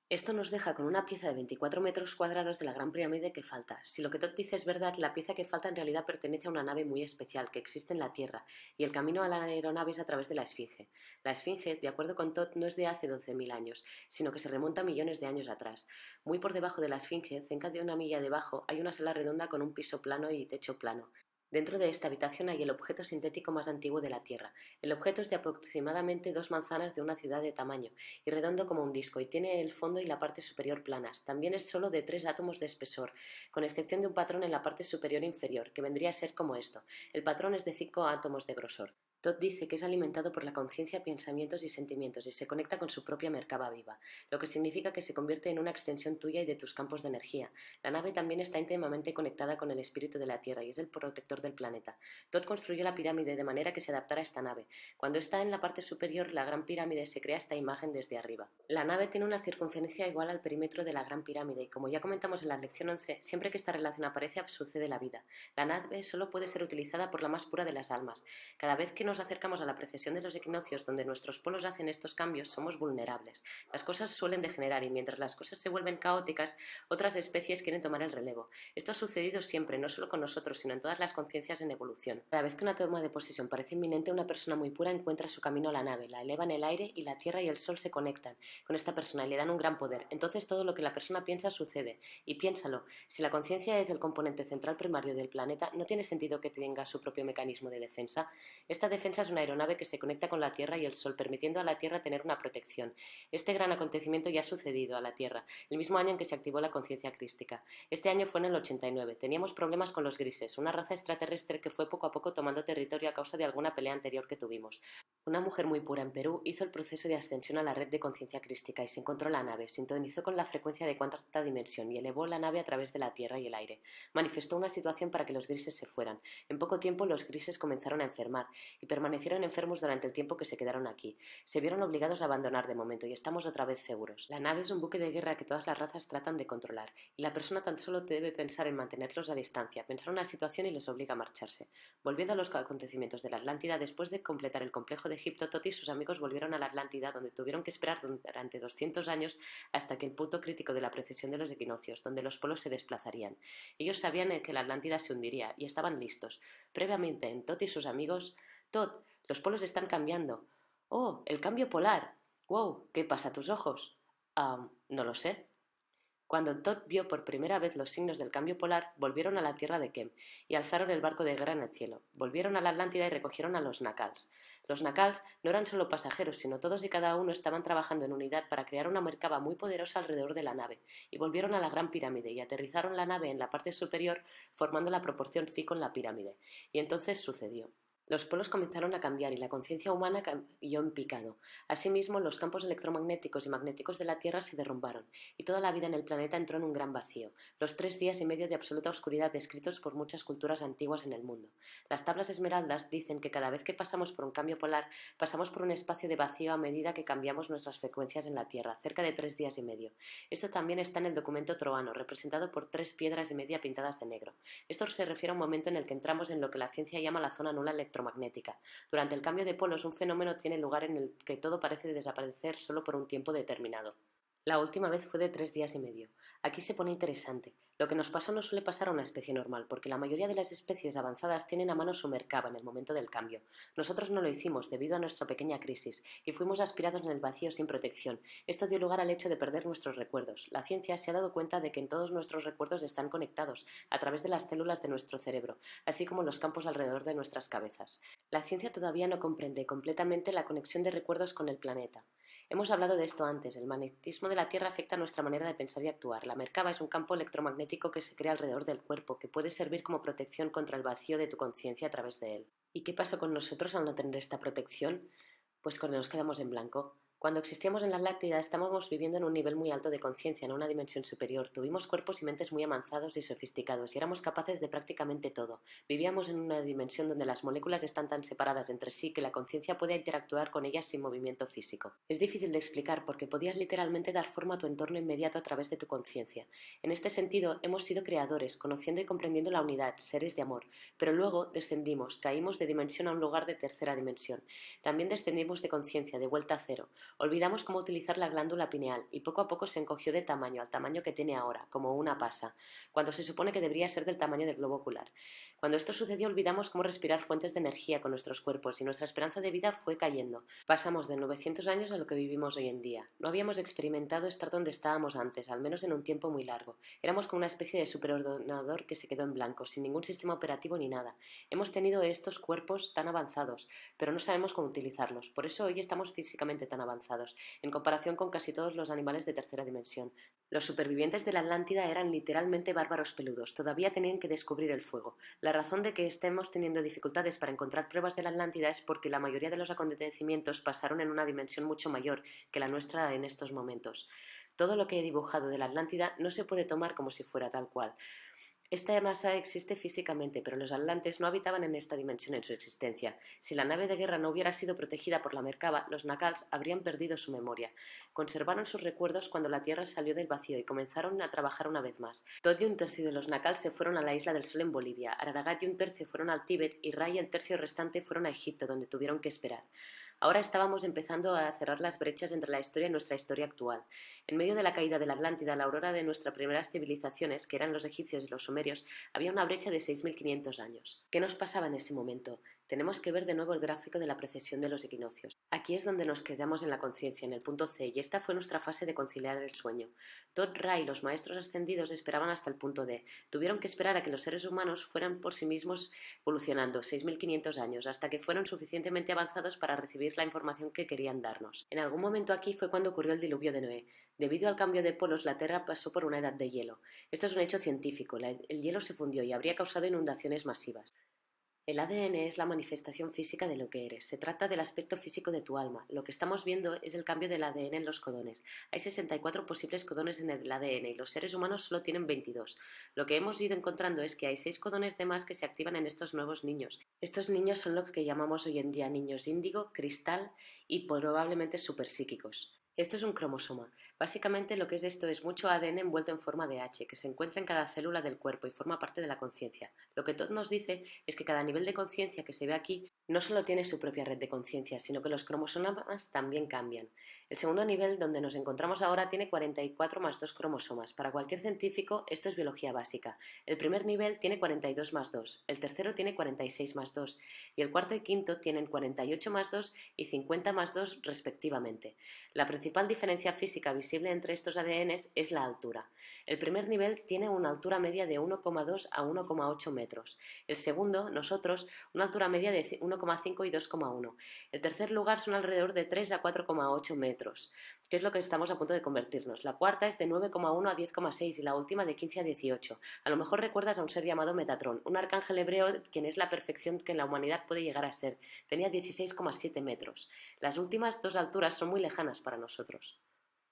Esto nos deja con una pieza de 24 metros cuadrados de la Gran Pirámide que falta. Si lo que Todd dice es verdad, la pieza que falta en realidad pertenece a una nave muy especial que existe en la Tierra, y el camino a la aeronave es a través de la Esfinge. La Esfinge, de acuerdo con Todd, no es de hace 12.000 años, sino que se remonta millones de años atrás. Muy por debajo de la Esfinge, cerca de una milla debajo, hay una sala redonda con un piso plano y techo plano. Dentro de esta habitación hay el objeto sintético más antiguo de la Tierra. El objeto es de aproximadamente 2 manzanas de una ciudad de tamaño y redondo como un disco, y tiene el fondo y la parte superior planas. También es solo de 3 átomos de espesor, con excepción de un patrón en la parte superior inferior, que vendría a ser como esto. El patrón es de 5 átomos de grosor. Todd dice que es alimentado por la conciencia, pensamientos y sentimientos y se conecta con su propia Merkaba viva, lo que significa que se convierte en una extensión tuya y de tus campos de energía. La nave también está íntimamente conectada con el espíritu de la Tierra y es el protector del planeta. Todd construyó la pirámide de manera que se adaptara a esta nave. Cuando está en la parte superior, la Gran Pirámide, se crea esta imagen desde arriba. La nave tiene una circunferencia igual al perímetro de la Gran Pirámide y, como ya comentamos en la lección 11, siempre que esta relación aparece sucede la vida. La nave solo puede ser utilizada por la más pura de las almas. Cada vez que nos acercamos a la precesión de los equinoccios, donde nuestros polos hacen estos cambios, somos vulnerables. Las cosas suelen degenerar y mientras las cosas se vuelven caóticas, otras especies quieren tomar el relevo. Esto ha sucedido siempre, no solo con nosotros, sino en todas las conciencias en evolución. Cada vez que una toma de posesión parece inminente, una persona muy pura encuentra su camino a la nave, la eleva en el aire y la Tierra y el Sol se conectan con esta persona y le dan un gran poder. Entonces todo lo que la persona piensa sucede. Y piénsalo, si la conciencia es el componente central primario del planeta, ¿no tiene sentido que tenga su propio mecanismo de defensa? Esta defensa es una aeronave que se conecta con la Tierra y el Sol, permitiendo a la Tierra tener una protección. Este gran acontecimiento ya ha sucedido a la Tierra, el mismo año en que se activó la conciencia crística. Este año fue en el 89. Teníamos problemas con los grises, una raza extraterrestre que fue poco a poco tomando territorio a causa de alguna pelea anterior que tuvimos. Una mujer muy pura en Perú hizo el proceso de ascensión a la red de conciencia crística y se encontró la nave, sintonizó con la frecuencia de cuarta dimensión y elevó la nave a través de la Tierra y el aire. Manifestó una situación para que los grises se fueran. En poco tiempo los grises comenzaron a enfermar y permanecieron enfermos durante el tiempo que se quedaron aquí. Se vieron obligados a abandonar de momento y estamos otra vez seguros. La nave es un buque de guerra que todas las razas tratan de controlar y la persona tan solo debe pensar en mantenerlos a distancia, pensar una situación y les obliga a marcharse. Volviendo a los acontecimientos de la Atlántida, después de completar el complejo de Egipto, Todd y sus amigos volvieron a la Atlántida, donde tuvieron que esperar durante 200 años hasta que el punto crítico de la precesión de los equinoccios, donde los polos se desplazarían. Ellos sabían que la Atlántida se hundiría y estaban listos. Previamente, en Todd y sus amigos, Todd, los polos están cambiando. Oh, el cambio polar. Wow, ¿qué pasa a tus ojos? No lo sé. Cuando Todd vio por primera vez los signos del cambio polar, volvieron a la tierra de Kem y alzaron el barco de guerra en el cielo. Volvieron a la Atlántida y recogieron a los Nacals. Los Nacals no eran solo pasajeros, sino todos y cada uno estaban trabajando en unidad para crear una merkaba muy poderosa alrededor de la nave, y volvieron a la Gran Pirámide y aterrizaron la nave en la parte superior, formando la proporción phi con la pirámide. Y entonces sucedió. Los polos comenzaron a cambiar y la conciencia humana cayó en picado. Asimismo, los campos electromagnéticos y magnéticos de la Tierra se derrumbaron, y toda la vida en el planeta entró en un gran vacío, los 3 días y medio de absoluta oscuridad descritos por muchas culturas antiguas en el mundo. Las tablas esmeraldas dicen que cada vez que pasamos por un cambio polar, pasamos por un espacio de vacío a medida que cambiamos nuestras frecuencias en la Tierra, cerca de 3 días y medio. Esto también está en el documento troano, representado por 3 piedras y media pintadas de negro. Esto se refiere a un momento en el que entramos en lo que la ciencia llama la zona nula electromagnética. Durante el cambio de polos, un fenómeno tiene lugar en el que todo parece desaparecer solo por un tiempo determinado. La última vez fue de 3 días y medio. Aquí se pone interesante. Lo que nos pasó no suele pasar a una especie normal, porque la mayoría de las especies avanzadas tienen a mano su merkaba en el momento del cambio. Nosotros no lo hicimos debido a nuestra pequeña crisis, y fuimos aspirados en el vacío sin protección. Esto dio lugar al hecho de perder nuestros recuerdos. La ciencia se ha dado cuenta de que en todos nuestros recuerdos están conectados, a través de las células de nuestro cerebro, así como los campos alrededor de nuestras cabezas. La ciencia todavía no comprende completamente la conexión de recuerdos con el planeta. Hemos hablado de esto antes. El magnetismo de la Tierra afecta nuestra manera de pensar y actuar. La merkaba es un campo electromagnético que se crea alrededor del cuerpo, que puede servir como protección contra el vacío de tu conciencia a través de él. ¿Y qué pasó con nosotros al no tener esta protección? Pues cuando nos quedamos en blanco. Cuando existíamos en la Atlántida estábamos viviendo en un nivel muy alto de conciencia, en una dimensión superior. Tuvimos cuerpos y mentes muy avanzados y sofisticados y éramos capaces de prácticamente todo. Vivíamos en una dimensión donde las moléculas están tan separadas entre sí que la conciencia puede interactuar con ellas sin movimiento físico. Es difícil de explicar porque podías literalmente dar forma a tu entorno inmediato a través de tu conciencia. En este sentido, hemos sido creadores, conociendo y comprendiendo la unidad, seres de amor, pero luego descendimos, caímos de dimensión a un lugar de tercera dimensión. También descendimos de conciencia, de vuelta a cero. Olvidamos cómo utilizar la glándula pineal y poco a poco se encogió de tamaño al tamaño que tiene ahora, como una pasa, cuando se supone que debería ser del tamaño del globo ocular. Cuando esto sucedió olvidamos cómo respirar fuentes de energía con nuestros cuerpos y nuestra esperanza de vida fue cayendo. Pasamos de 900 años a lo que vivimos hoy en día. No habíamos experimentado estar donde estábamos antes, al menos en un tiempo muy largo. Éramos como una especie de superordenador que se quedó en blanco, sin ningún sistema operativo ni nada. Hemos tenido estos cuerpos tan avanzados, pero no sabemos cómo utilizarlos. Por eso hoy estamos físicamente tan avanzados, en comparación con casi todos los animales de tercera dimensión. Los supervivientes de la Atlántida eran literalmente bárbaros peludos. Todavía tenían que descubrir el fuego. La razón de que estemos teniendo dificultades para encontrar pruebas de la Atlántida es porque la mayoría de los acontecimientos pasaron en una dimensión mucho mayor que la nuestra en estos momentos. Todo lo que he dibujado de la Atlántida no se puede tomar como si fuera tal cual. Esta masa existe físicamente, pero los atlantes no habitaban en esta dimensión en su existencia. Si la nave de guerra no hubiera sido protegida por la merkaba, los Nacals habrían perdido su memoria. Conservaron sus recuerdos cuando la Tierra salió del vacío y comenzaron a trabajar una vez más. Todd y un tercio de los Nacals se fueron a la Isla del Sol en Bolivia, Aradagat y un tercio fueron al Tíbet y Ra y el tercio restante fueron a Egipto, donde tuvieron que esperar. Ahora estábamos empezando a cerrar las brechas entre la historia y nuestra historia actual. En medio de la caída de la Atlántida, la aurora de nuestras primeras civilizaciones, que eran los egipcios y los sumerios, había una brecha de 6.500 años. ¿Qué nos pasaba en ese momento? Tenemos que ver de nuevo el gráfico de la precesión de los equinoccios. Aquí es donde nos quedamos en la conciencia, en el punto C, y esta fue nuestra fase de conciliar el sueño. Todd, Ra y los maestros ascendidos esperaban hasta el punto D. Tuvieron que esperar a que los seres humanos fueran por sí mismos evolucionando 6.500 años, hasta que fueron suficientemente avanzados para recibir la información que querían darnos. En algún momento aquí fue cuando ocurrió el diluvio de Noé. Debido al cambio de polos, la Tierra pasó por una edad de hielo. Esto es un hecho científico. El hielo se fundió y habría causado inundaciones masivas. El ADN es la manifestación física de lo que eres. Se trata del aspecto físico de tu alma. Lo que estamos viendo es el cambio del ADN en los codones. Hay 64 posibles codones en el ADN y los seres humanos solo tienen 22. Lo que hemos ido encontrando es que hay 6 codones de más que se activan en estos nuevos niños. Estos niños son lo que llamamos hoy en día niños índigo, cristal y probablemente superpsíquicos. Esto es un cromosoma. Básicamente lo que es esto es mucho ADN envuelto en forma de H, que se encuentra en cada célula del cuerpo y forma parte de la conciencia. Lo que Todd nos dice es que cada nivel de conciencia que se ve aquí no solo tiene su propia red de conciencia, sino que los cromosomas también cambian. El segundo nivel, donde nos encontramos ahora, tiene 44 más 2 cromosomas. Para cualquier científico, esto es biología básica. El primer nivel tiene 42 más 2, el tercero tiene 46 más 2, y el cuarto y quinto tienen 48 más 2 y 50 más 2 respectivamente. La principal diferencia física visible entre estos ADNs es la altura. El primer nivel tiene una altura media de 1,2 a 1,8 metros. El segundo, nosotros, una altura media de 1,5 y 2,1. El tercer lugar son alrededor de 3 a 4,8 metros, que es lo que estamos a punto de convertirnos. La cuarta es de 9,1 a 10,6 y la última de 15 a 18. A lo mejor recuerdas a un ser llamado Metatrón, un arcángel hebreo quien es la perfección que la humanidad puede llegar a ser. Tenía 16,7 metros. Las últimas dos alturas son muy lejanas para nosotros.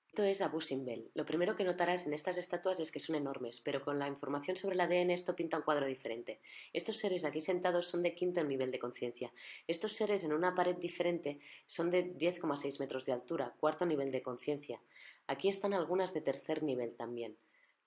Esto es Abu Simbel. Lo primero que notarás en estas estatuas es que son enormes, pero con la información sobre el ADN esto pinta un cuadro diferente. Estos seres aquí sentados son de quinto nivel de conciencia. Estos seres en una pared diferente son de 10,6 metros de altura, cuarto nivel de conciencia. Aquí están algunas de tercer nivel también.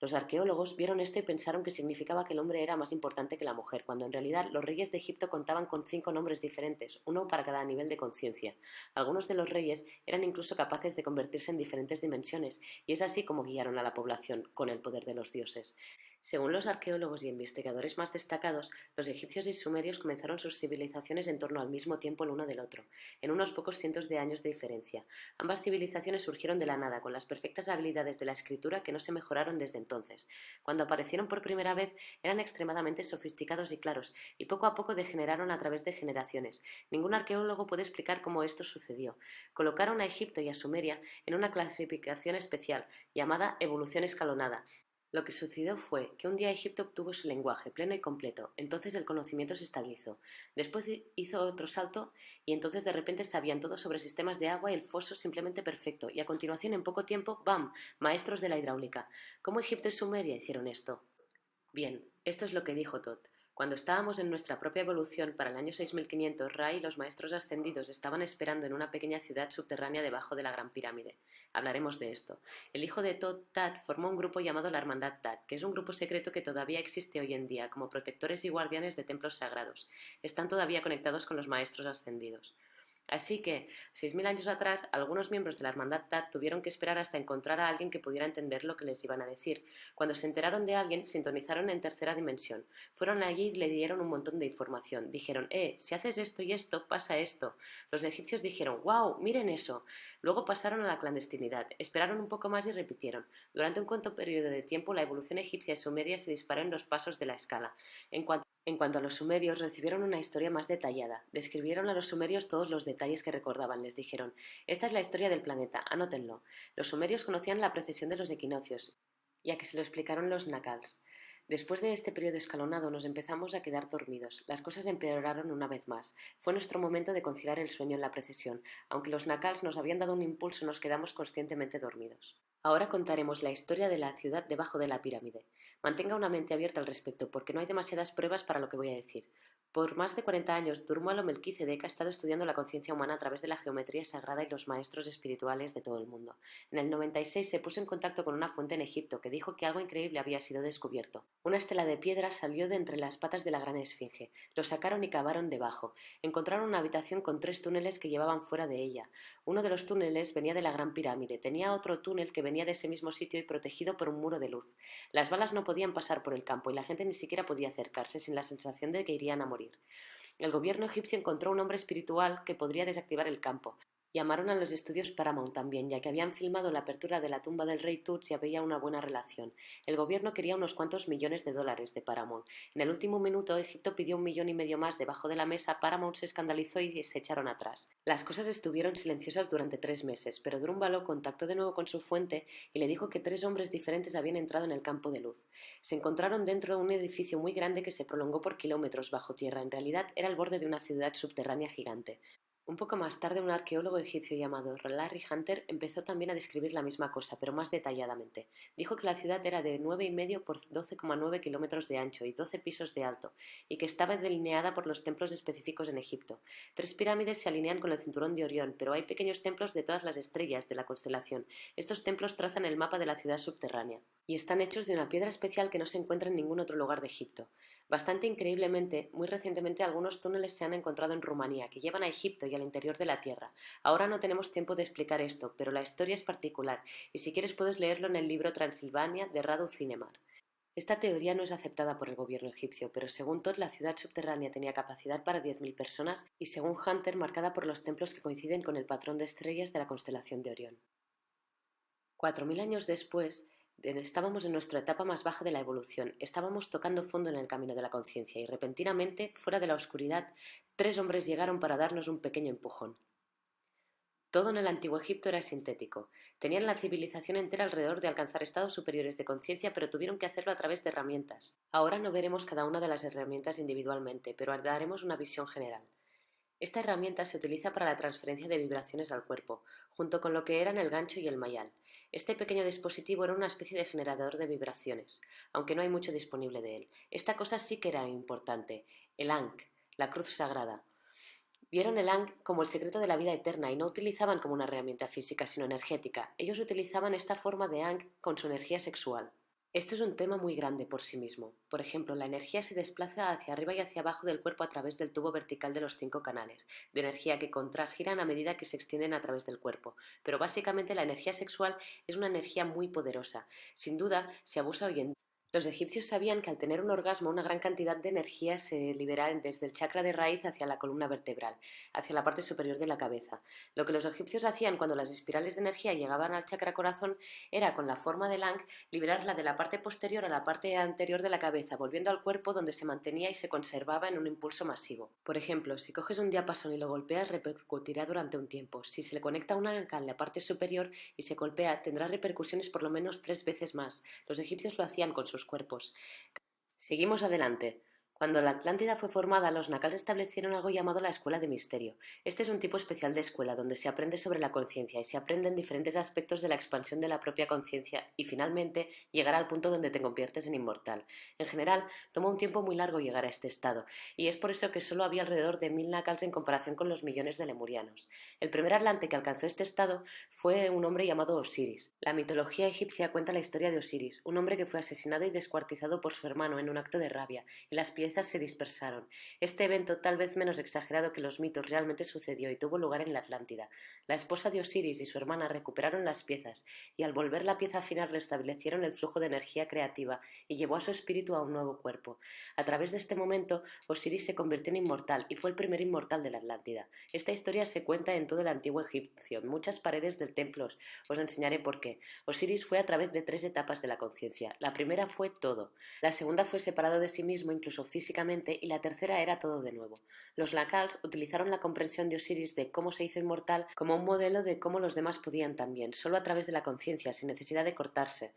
Los arqueólogos vieron esto y pensaron que significaba que el hombre era más importante que la mujer, cuando en realidad los reyes de Egipto contaban con 5 nombres diferentes, uno para cada nivel de conciencia. Algunos de los reyes eran incluso capaces de convertirse en diferentes dimensiones, y es así como guiaron a la población, con el poder de los dioses. Según los arqueólogos y investigadores más destacados, los egipcios y sumerios comenzaron sus civilizaciones en torno al mismo tiempo el uno del otro, en unos pocos cientos de años de diferencia. Ambas civilizaciones surgieron de la nada, con las perfectas habilidades de la escritura que no se mejoraron desde entonces. Cuando aparecieron por primera vez, eran extremadamente sofisticados y claros, y poco a poco degeneraron a través de generaciones. Ningún arqueólogo puede explicar cómo esto sucedió. Colocaron a Egipto y a Sumeria en una clasificación especial, llamada evolución escalonada. Lo que sucedió fue que un día Egipto obtuvo su lenguaje pleno y completo, entonces el conocimiento se estabilizó. Después hizo otro salto y entonces de repente sabían todo sobre sistemas de agua y el foso simplemente perfecto, y a continuación en poco tiempo, ¡bam!, maestros de la hidráulica. ¿Cómo Egipto y Sumeria hicieron esto? Bien, esto es lo que dijo Todd. Cuando estábamos en nuestra propia evolución para el año 6500, Ra y los maestros ascendidos estaban esperando en una pequeña ciudad subterránea debajo de la Gran Pirámide. Hablaremos de esto. El hijo de Todd, Tad, formó un grupo llamado la Hermandad Tad, que es un grupo secreto que todavía existe hoy en día como protectores y guardianes de templos sagrados. Están todavía conectados con los maestros ascendidos. Así que, 6000 años atrás, algunos miembros de la Hermandad Tad tuvieron que esperar hasta encontrar a alguien que pudiera entender lo que les iban a decir. Cuando se enteraron de alguien, sintonizaron en tercera dimensión. Fueron allí y le dieron un montón de información. Dijeron, si haces esto y esto, pasa esto. Los egipcios dijeron, ¡wow! ¡Miren eso! Luego pasaron a la clandestinidad. Esperaron un poco más y repitieron. Durante un corto periodo de tiempo, la evolución egipcia y sumeria se disparó en los pasos de la escala. En cuanto a los sumerios, recibieron una historia más detallada. Describieron a los sumerios todos los detalles que recordaban. Les dijeron, esta es la historia del planeta, anótenlo. Los sumerios conocían la precesión de los equinoccios, ya que se lo explicaron los Nakals. Después de este periodo escalonado nos empezamos a quedar dormidos. Las cosas empeoraron una vez más. Fue nuestro momento de conciliar el sueño en la precesión. Aunque los Nakals nos habían dado un impulso, nos quedamos conscientemente dormidos. Ahora contaremos la historia de la ciudad debajo de la pirámide. Mantenga una mente abierta al respecto, porque no hay demasiadas pruebas para lo que voy a decir. Por más de 40 años, Durmualo Melquisedec ha estado estudiando la conciencia humana a través de la geometría sagrada y los maestros espirituales de todo el mundo. En el 96 se puso en contacto con una fuente en Egipto que dijo que algo increíble había sido descubierto. Una estela de piedra salió de entre las patas de la gran esfinge. Lo sacaron y cavaron debajo. Encontraron una habitación con 3 túneles que llevaban fuera de ella. Uno de los túneles venía de la Gran Pirámide. Tenía otro túnel que venía de ese mismo sitio y protegido por un muro de luz. Las balas no podían pasar por el campo y la gente ni siquiera podía acercarse sin la sensación de que irían a morir. El gobierno egipcio encontró un hombre espiritual que podría desactivar el campo. Llamaron a los estudios Paramount también, ya que habían filmado la apertura de la tumba del rey Tut y había una buena relación. El gobierno quería unos cuantos millones de dólares de Paramount. En el último minuto, Egipto pidió 1,5 millones más debajo de la mesa. Paramount se escandalizó y se echaron atrás. Las cosas estuvieron silenciosas durante 3 meses, pero Drúmbalo contactó de nuevo con su fuente y le dijo que 3 hombres diferentes habían entrado en el campo de luz. Se encontraron dentro de un edificio muy grande que se prolongó por kilómetros bajo tierra. En realidad era el borde de una ciudad subterránea gigante. Un poco más tarde, un arqueólogo egipcio llamado Larry Hunter empezó también a describir la misma cosa, pero más detalladamente. Dijo que la ciudad era de 9,5 por 12,9 kilómetros de ancho y 12 pisos de alto, y que estaba delineada por los templos específicos en Egipto. 3 pirámides se alinean con el cinturón de Orión, pero hay pequeños templos de todas las estrellas de la constelación. Estos templos trazan el mapa de la ciudad subterránea, y están hechos de una piedra especial que no se encuentra en ningún otro lugar de Egipto. Bastante increíblemente, muy recientemente algunos túneles se han encontrado en Rumanía, que llevan a Egipto y al interior de la Tierra. Ahora no tenemos tiempo de explicar esto, pero la historia es particular, y si quieres puedes leerlo en el libro Transilvania de Radu Zinemar. Esta teoría no es aceptada por el gobierno egipcio, pero según Todd la ciudad subterránea tenía capacidad para 10.000 personas y según Hunter marcada por los templos que coinciden con el patrón de estrellas de la constelación de Orión. 4.000 años después, Estábamos en nuestra etapa más baja de la evolución, estábamos tocando fondo en el camino de la conciencia y repentinamente, fuera de la oscuridad, 3 hombres llegaron para darnos un pequeño empujón. Todo en el antiguo Egipto era sintético. Tenían la civilización entera alrededor de alcanzar estados superiores de conciencia, pero tuvieron que hacerlo a través de herramientas. Ahora no veremos cada una de las herramientas individualmente, pero daremos una visión general. Esta herramienta se utiliza para la transferencia de vibraciones al cuerpo, junto con lo que eran el gancho y el mayal. Este pequeño dispositivo era una especie de generador de vibraciones, aunque no hay mucho disponible de él. Esta cosa sí que era importante, el Ankh, la cruz sagrada. Vieron el Ankh como el secreto de la vida eterna y no utilizaban como una herramienta física, sino energética. Ellos utilizaban esta forma de Ankh con su energía sexual. Esto es un tema muy grande por sí mismo. Por ejemplo, la energía se desplaza hacia arriba y hacia abajo del cuerpo a través del tubo vertical de los 5 canales, de energía que contragiran a medida que se extienden a través del cuerpo. Pero básicamente la energía sexual es una energía muy poderosa. Sin duda, se abusa hoy en día. Los egipcios sabían que al tener un orgasmo una gran cantidad de energía se libera desde el chakra de raíz hacia la columna vertebral, hacia la parte superior de la cabeza. Lo que los egipcios hacían cuando las espirales de energía llegaban al chakra corazón era, con la forma del Ankh, liberarla de la parte posterior a la parte anterior de la cabeza, volviendo al cuerpo donde se mantenía y se conservaba en un impulso masivo. Por ejemplo, si coges un diapasón y lo golpeas, repercutirá durante un tiempo. Si se le conecta un Ankh en la parte superior y se golpea, tendrá repercusiones por lo menos 3 veces más. Los egipcios lo hacían con sus cuerpos. Seguimos adelante. Cuando la Atlántida fue formada, los Nacals establecieron algo llamado la Escuela de Misterio. Este es un tipo especial de escuela donde se aprende sobre la conciencia y se aprenden diferentes aspectos de la expansión de la propia conciencia y finalmente llegar al punto donde te conviertes en inmortal. En general, toma un tiempo muy largo llegar a este estado y es por eso que solo había alrededor de 1000 Nacals en comparación con los millones de lemurianos. El primer atlante que alcanzó este estado fue un hombre llamado Osiris. La mitología egipcia cuenta la historia de Osiris, un hombre que fue asesinado y descuartizado por su hermano en un acto de rabia, y las piezas se dispersaron. Este evento, tal vez menos exagerado que los mitos, realmente sucedió y tuvo lugar en la Atlántida. La esposa de Osiris y su hermana recuperaron las piezas, y al volver la pieza final restablecieron el flujo de energía creativa y llevó a su espíritu a un nuevo cuerpo. A través de este momento, Osiris se convirtió en inmortal y fue el primer inmortal de la Atlántida. Esta historia se cuenta en todo el antiguo egipcio, en muchas paredes del templo. Os enseñaré por qué. Osiris fue a través de 3 etapas de la conciencia. La primera fue todo. La segunda fue separado de sí mismo, incluso físicamente, y la tercera era todo de nuevo. Los Nacals utilizaron la comprensión de Osiris de cómo se hizo inmortal como un modelo de cómo los demás podían también, solo a través de la conciencia, sin necesidad de cortarse.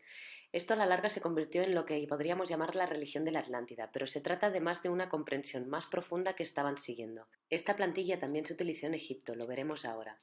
Esto a la larga se convirtió en lo que podríamos llamar la religión de la Atlántida, pero se trata de más de una comprensión más profunda que estaban siguiendo. Esta plantilla también se utilizó en Egipto, lo veremos ahora.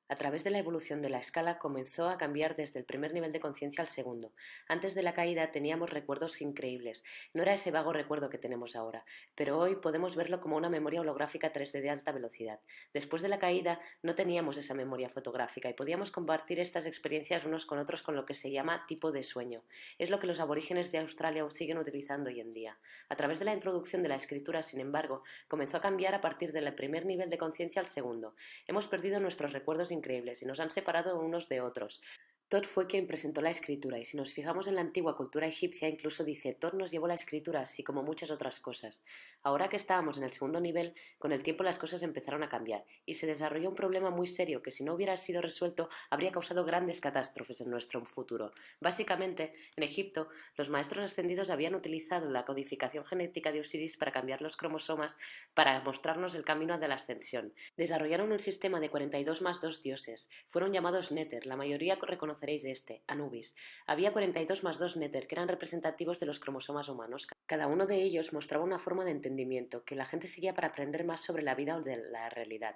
A través de la evolución de la escala comenzó a cambiar desde el primer nivel de conciencia al segundo. Antes de la caída teníamos recuerdos increíbles. No era ese vago recuerdo que tenemos ahora, pero hoy podemos verlo como una memoria holográfica 3D de alta velocidad. Después de la caída no teníamos esa memoria fotográfica y podíamos compartir estas experiencias unos con otros con lo que se llama tipo de sueño. Es lo que los aborígenes de Australia siguen utilizando hoy en día. A través de la introducción de la escritura, sin embargo, comenzó a cambiar a partir del primer nivel de conciencia al segundo. Hemos perdido nuestros recuerdos increíbles y nos han separado unos de otros. Thoth fue quien presentó la escritura y si nos fijamos en la antigua cultura egipcia incluso dice Thoth nos llevó la escritura así como muchas otras cosas. Ahora que estábamos en el segundo nivel, con el tiempo las cosas empezaron a cambiar y se desarrolló un problema muy serio que si no hubiera sido resuelto habría causado grandes catástrofes en nuestro futuro. Básicamente, en Egipto, los maestros ascendidos habían utilizado la codificación genética de Osiris para cambiar los cromosomas para mostrarnos el camino de la ascensión. Desarrollaron un sistema de 42 más 2 dioses. Fueron llamados Néter, la mayoría reconoceréis Anubis. Había 42 más 2 Néter que eran representativos de los cromosomas humanos. Cada uno de ellos mostraba una forma de entendimiento que la gente seguía para aprender más sobre la vida o de la realidad.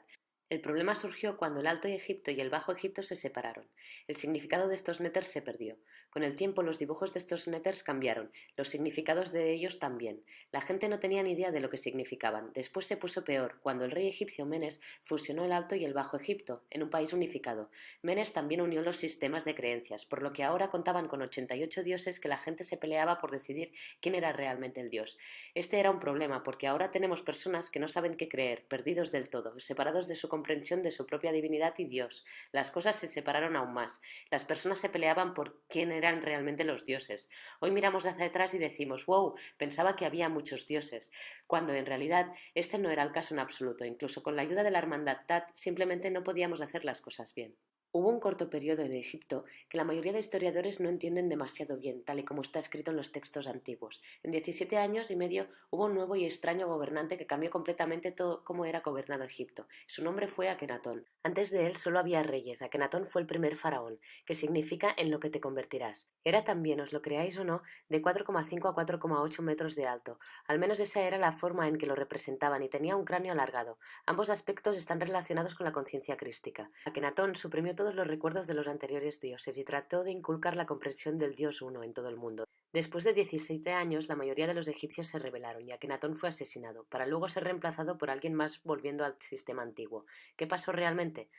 El problema surgió cuando el Alto Egipto y el Bajo Egipto se separaron. El significado de estos néters se perdió. Con el tiempo los dibujos de estos néters cambiaron, los significados de ellos también. La gente no tenía ni idea de lo que significaban. Después se puso peor, cuando el rey egipcio Menes fusionó el Alto y el Bajo Egipto, en un país unificado. Menes también unió los sistemas de creencias, por lo que ahora contaban con 88 dioses que la gente se peleaba por decidir quién era realmente el dios. Este era un problema, porque ahora tenemos personas que no saben qué creer, perdidos del todo, separados de su comprensión de su propia divinidad y Dios. Las cosas se separaron aún más. Las personas se peleaban por quién eran realmente los dioses. Hoy miramos hacia atrás y decimos, wow, pensaba que había muchos dioses, cuando en realidad este no era el caso en absoluto. Incluso con la ayuda de la hermandad Tat simplemente no podíamos hacer las cosas bien. Hubo un corto periodo en Egipto que la mayoría de historiadores no entienden demasiado bien, tal y como está escrito en los textos antiguos. En 17 años y medio hubo un nuevo y extraño gobernante que cambió completamente todo cómo era gobernado Egipto. Su nombre fue Akenatón. Antes de él solo había reyes. Akenatón fue el primer faraón, que significa en lo que te convertirás. Era también, os lo creáis o no, de 4,5 a 4,8 metros de alto. Al menos esa era la forma en que lo representaban y tenía un cráneo alargado. Ambos aspectos están relacionados con la conciencia crística. Akenatón suprimió todos los recuerdos de los anteriores dioses y trató de inculcar la comprensión del Dios uno en todo el mundo. Después de 17 años, la mayoría de los egipcios se rebelaron y Akenatón fue asesinado, para luego ser reemplazado por alguien más volviendo al sistema antiguo. ¿Qué pasó realmente?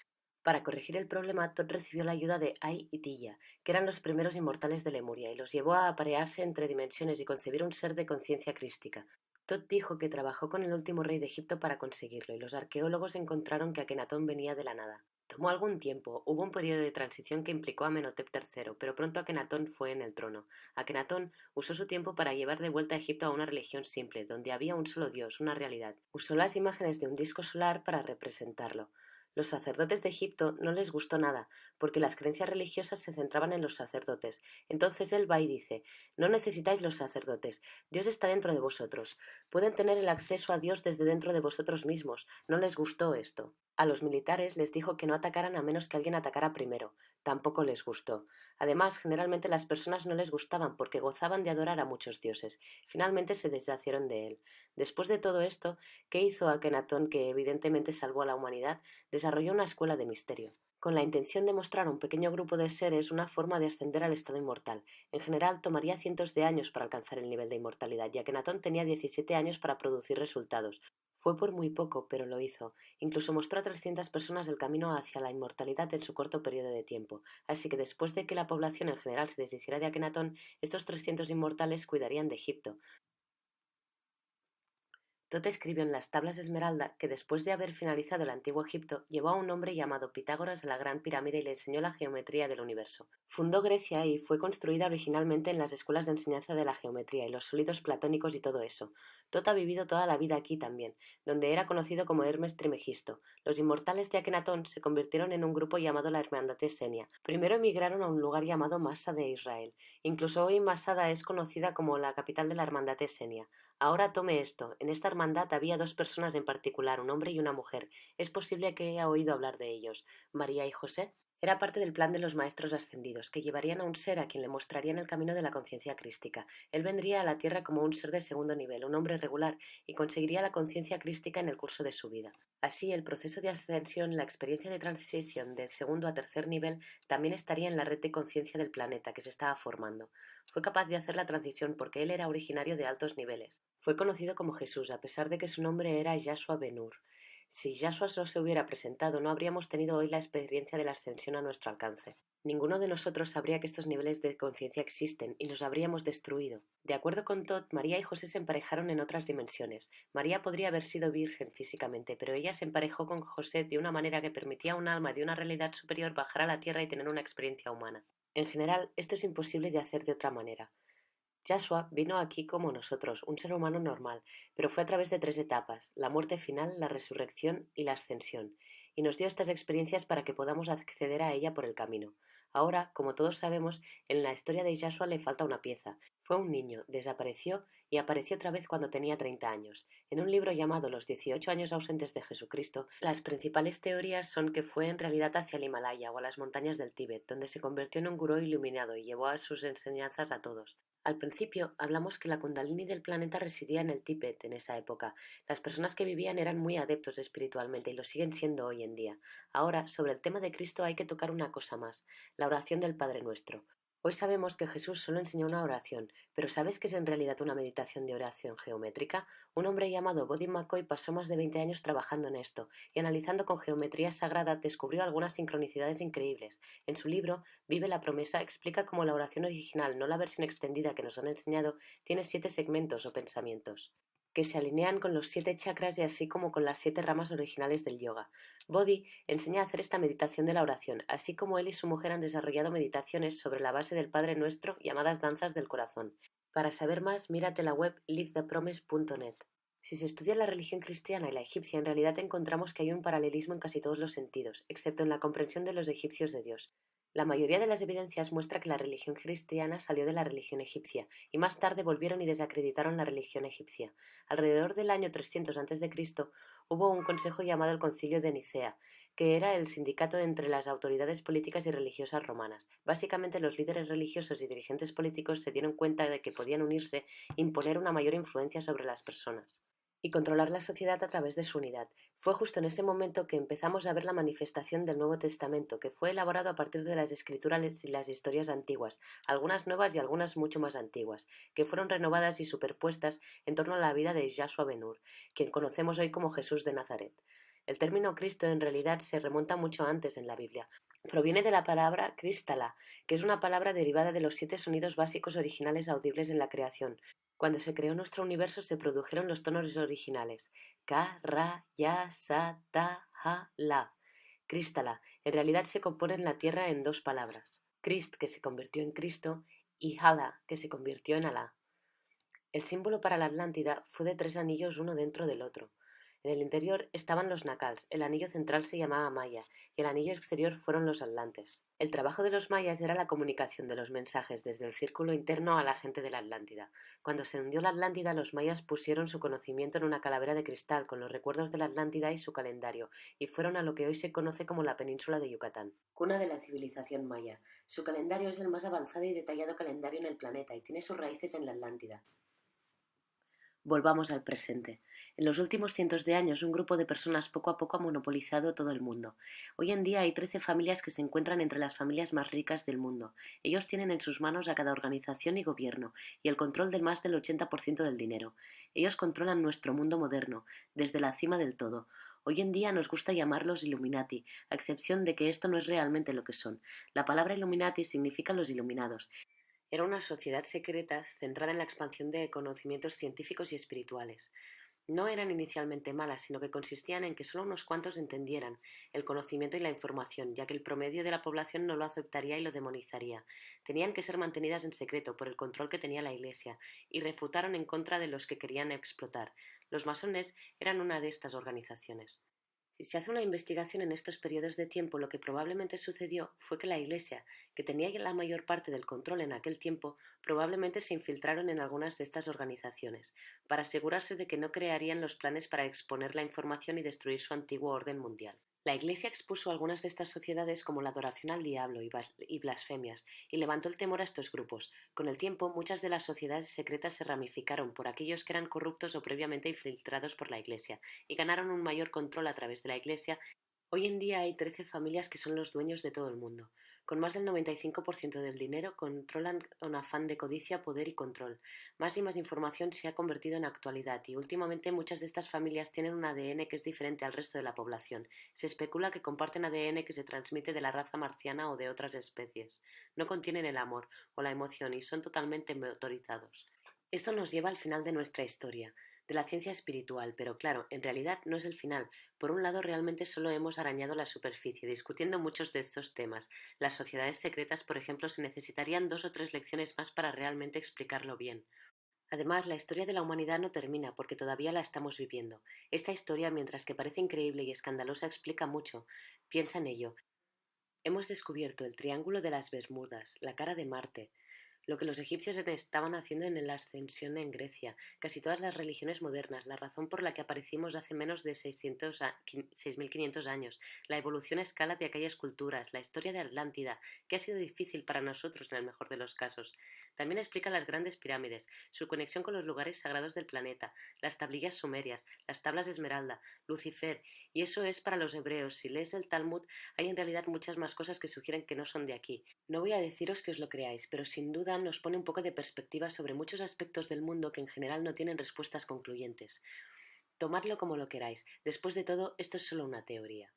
Para corregir el problema, Tot recibió la ayuda de Ai y Tilla, que eran los primeros inmortales de Lemuria, y los llevó a aparearse entre dimensiones y concebir un ser de conciencia crística. Tot dijo que trabajó con el último rey de Egipto para conseguirlo, y los arqueólogos encontraron que Akenatón venía de la nada. Tomó algún tiempo, hubo un periodo de transición que implicó a Amenhotep III, pero pronto Akenatón fue en el trono. Akenatón usó su tiempo para llevar de vuelta a Egipto a una religión simple, donde había un solo dios, una realidad. Usó las imágenes de un disco solar para representarlo. Los sacerdotes de Egipto no les gustó nada, porque las creencias religiosas se centraban en los sacerdotes. Entonces él va y dice: no necesitáis los sacerdotes, Dios está dentro de vosotros. Pueden tener el acceso a Dios desde dentro de vosotros mismos. No les gustó esto. A los militares les dijo que no atacaran a menos que alguien atacara primero. Tampoco les gustó. Además, generalmente las personas no les gustaban porque gozaban de adorar a muchos dioses. Finalmente se deshicieron de él. Después de todo esto, ¿qué hizo Akenatón, que evidentemente salvó a la humanidad? Desarrolló una escuela de misterio, con la intención de mostrar a un pequeño grupo de seres una forma de ascender al estado inmortal. En general, tomaría cientos de años para alcanzar el nivel de inmortalidad, y Akenatón tenía 17 años para producir resultados. Fue por muy poco, pero lo hizo. Incluso mostró a 300 personas el camino hacia la inmortalidad en su corto periodo de tiempo. Así que después de que la población en general se deshiciera de Akenatón, estos 300 inmortales cuidarían de Egipto. Tot escribió en las Tablas Esmeralda que después de haber finalizado el antiguo Egipto, llevó a un hombre llamado Pitágoras a la Gran Pirámide y le enseñó la geometría del universo. Fundó Grecia y fue construida originalmente en las escuelas de enseñanza de la geometría y los sólidos platónicos y todo eso. Tot ha vivido toda la vida aquí también, donde era conocido como Hermes Trimegisto. Los inmortales de Akenatón se convirtieron en un grupo llamado la Hermandad Esenia. Primero emigraron a un lugar llamado Massa de Israel. Incluso hoy Masada es conocida como la capital de la Hermandad Esenia. Ahora tome esto. En esta hermandad había dos personas en particular, un hombre y una mujer. Es posible que haya oído hablar de ellos. María y José. Era parte del plan de los maestros ascendidos, que llevarían a un ser a quien le mostrarían el camino de la conciencia crística. Él vendría a la Tierra como un ser de segundo nivel, un hombre regular, y conseguiría la conciencia crística en el curso de su vida. Así, el proceso de ascensión, la experiencia de transición del segundo a tercer nivel, también estaría en la red de conciencia del planeta que se estaba formando. Fue capaz de hacer la transición porque él era originario de altos niveles. Fue conocido como Jesús, a pesar de que su nombre era Yahshua Ben-Nur. Si Yahshua no se hubiera presentado, no habríamos tenido hoy la experiencia de la ascensión a nuestro alcance. Ninguno de nosotros sabría que estos niveles de conciencia existen y nos habríamos destruido. De acuerdo con Todd, María y José se emparejaron en otras dimensiones. María podría haber sido virgen físicamente, pero ella se emparejó con José de una manera que permitía a un alma de una realidad superior bajar a la tierra y tener una experiencia humana. En general, esto es imposible de hacer de otra manera. Yahshua vino aquí como nosotros, un ser humano normal, pero fue a través de tres etapas: la muerte final, la resurrección y la ascensión, y nos dio estas experiencias para que podamos acceder a ella por el camino. Ahora, como todos sabemos, en la historia de Yahshua le falta una pieza. Fue un niño, desapareció y apareció otra vez cuando tenía 30 años. En un libro llamado Los 18 años ausentes de Jesucristo, las principales teorías son que fue en realidad hacia el Himalaya o a las montañas del Tíbet, donde se convirtió en un gurú iluminado y llevó a sus enseñanzas a todos. Al principio hablamos que la Kundalini del planeta residía en el Tíbet en esa época. Las personas que vivían eran muy adeptos espiritualmente y lo siguen siendo hoy en día. Ahora, sobre el tema de Cristo hay que tocar una cosa más: la oración del Padre Nuestro. Hoy sabemos que Jesús solo enseñó una oración, pero ¿sabes qué es en realidad una meditación de oración geométrica? Un hombre llamado Bodhi McCoy pasó más de 20 años trabajando en esto, y analizando con geometría sagrada descubrió algunas sincronicidades increíbles. En su libro, Vive la promesa, explica cómo la oración original, no la versión extendida que nos han enseñado, tiene 7 segmentos o pensamientos, que se alinean con los 7 chakras y así como con las 7 ramas originales del yoga. Bodhi enseña a hacer esta meditación de la oración, así como él y su mujer han desarrollado meditaciones sobre la base del Padre Nuestro llamadas danzas del corazón. Para saber más, mírate la web livethepromise.net. Si se estudia la religión cristiana y la egipcia, en realidad encontramos que hay un paralelismo en casi todos los sentidos, excepto en la comprensión de los egipcios de Dios. La mayoría de las evidencias muestra que la religión cristiana salió de la religión egipcia, y más tarde volvieron y desacreditaron la religión egipcia. Alrededor del año 300 a.C. hubo un consejo llamado el Concilio de Nicea, que era el sindicato entre las autoridades políticas y religiosas romanas. Básicamente los líderes religiosos y dirigentes políticos se dieron cuenta de que podían unirse e imponer una mayor influencia sobre las personas y controlar la sociedad a través de su unidad. Fue justo en ese momento que empezamos a ver la manifestación del Nuevo Testamento, que fue elaborado a partir de las escrituras y las historias antiguas, algunas nuevas y algunas mucho más antiguas, que fueron renovadas y superpuestas en torno a la vida de Yahshua Ben-Nur, quien conocemos hoy como Jesús de Nazaret. El término Cristo en realidad se remonta mucho antes en la Biblia. Proviene de la palabra Kristala, que es una palabra derivada de los 7 sonidos básicos originales audibles en la creación. Cuando se creó nuestro universo se produjeron los tonos originales: Ka, Ra, Ya, Sa, Ta, Ha, La. Kristala. En realidad se compone en la tierra en 2 palabras: Krist, que se convirtió en Cristo, y Hala, que se convirtió en Alá. El símbolo para la Atlántida fue de 3 anillos uno dentro del otro. En el interior estaban los Nacals, el anillo central se llamaba Maya, y el anillo exterior fueron los Atlantes. El trabajo de los mayas era la comunicación de los mensajes desde el círculo interno a la gente de la Atlántida. Cuando se hundió la Atlántida, los mayas pusieron su conocimiento en una calavera de cristal con los recuerdos de la Atlántida y su calendario, y fueron a lo que hoy se conoce como la península de Yucatán, cuna de la civilización maya. Su calendario es el más avanzado y detallado calendario en el planeta y tiene sus raíces en la Atlántida. Volvamos al presente. En los últimos cientos de años, un grupo de personas poco a poco ha monopolizado todo el mundo. Hoy en día hay 13 familias que se encuentran entre las familias más ricas del mundo. Ellos tienen en sus manos a cada organización y gobierno, y el control del más del 80% del dinero. Ellos controlan nuestro mundo moderno, desde la cima del todo. Hoy en día nos gusta llamarlos Illuminati, a excepción de que esto no es realmente lo que son. La palabra Illuminati significa los iluminados. Era una sociedad secreta centrada en la expansión de conocimientos científicos y espirituales. No eran inicialmente malas, sino que consistían en que solo unos cuantos entendieran el conocimiento y la información, ya que el promedio de la población no lo aceptaría y lo demonizaría. Tenían que ser mantenidas en secreto por el control que tenía la Iglesia, y refutaron en contra de los que querían explotar. Los masones eran una de estas organizaciones. Si se hace una investigación en estos periodos de tiempo, lo que probablemente sucedió fue que la Iglesia, que tenía la mayor parte del control en aquel tiempo, probablemente se infiltraron en algunas de estas organizaciones, para asegurarse de que no crearían los planes para exponer la información y destruir su antiguo orden mundial. La Iglesia expuso algunas de estas sociedades como la adoración al diablo y blasfemias, y levantó el temor a estos grupos. Con el tiempo, muchas de las sociedades secretas se ramificaron por aquellos que eran corruptos o previamente infiltrados por la Iglesia, y ganaron un mayor control a través de la Iglesia. Hoy en día hay 13 familias que son los dueños de todo el mundo. Con más del 95% del dinero controlan con afán de codicia, poder y control. Más y más información se ha convertido en actualidad y últimamente muchas de estas familias tienen un ADN que es diferente al resto de la población. Se especula que comparten ADN que se transmite de la raza marciana o de otras especies. No contienen el amor o la emoción y son totalmente motorizados. Esto nos lleva al final de nuestra historia, de la ciencia espiritual, pero claro, en realidad no es el final. Por un lado, realmente solo hemos arañado la superficie, discutiendo muchos de estos temas. Las sociedades secretas, por ejemplo, se necesitarían 2 o 3 lecciones más para realmente explicarlo bien. Además, la historia de la humanidad no termina porque todavía la estamos viviendo. Esta historia, mientras que parece increíble y escandalosa, explica mucho. Piensa en ello. Hemos descubierto el Triángulo de las Bermudas, la cara de Marte, lo que los egipcios estaban haciendo en la ascensión en Grecia, casi todas las religiones modernas, la razón por la que aparecimos hace menos de 6.500 años, la evolución a escala de aquellas culturas, la historia de Atlántida, que ha sido difícil para nosotros en el mejor de los casos. También explica las grandes pirámides, su conexión con los lugares sagrados del planeta, las tablillas sumerias, las tablas Esmeralda, Lucifer, y eso es para los hebreos. Si lees el Talmud, hay en realidad muchas más cosas que sugieren que no son de aquí. No voy a deciros que os lo creáis, pero sin duda nos pone un poco de perspectiva sobre muchos aspectos del mundo que en general no tienen respuestas concluyentes. Tomadlo como lo queráis. Después de todo, esto es solo una teoría.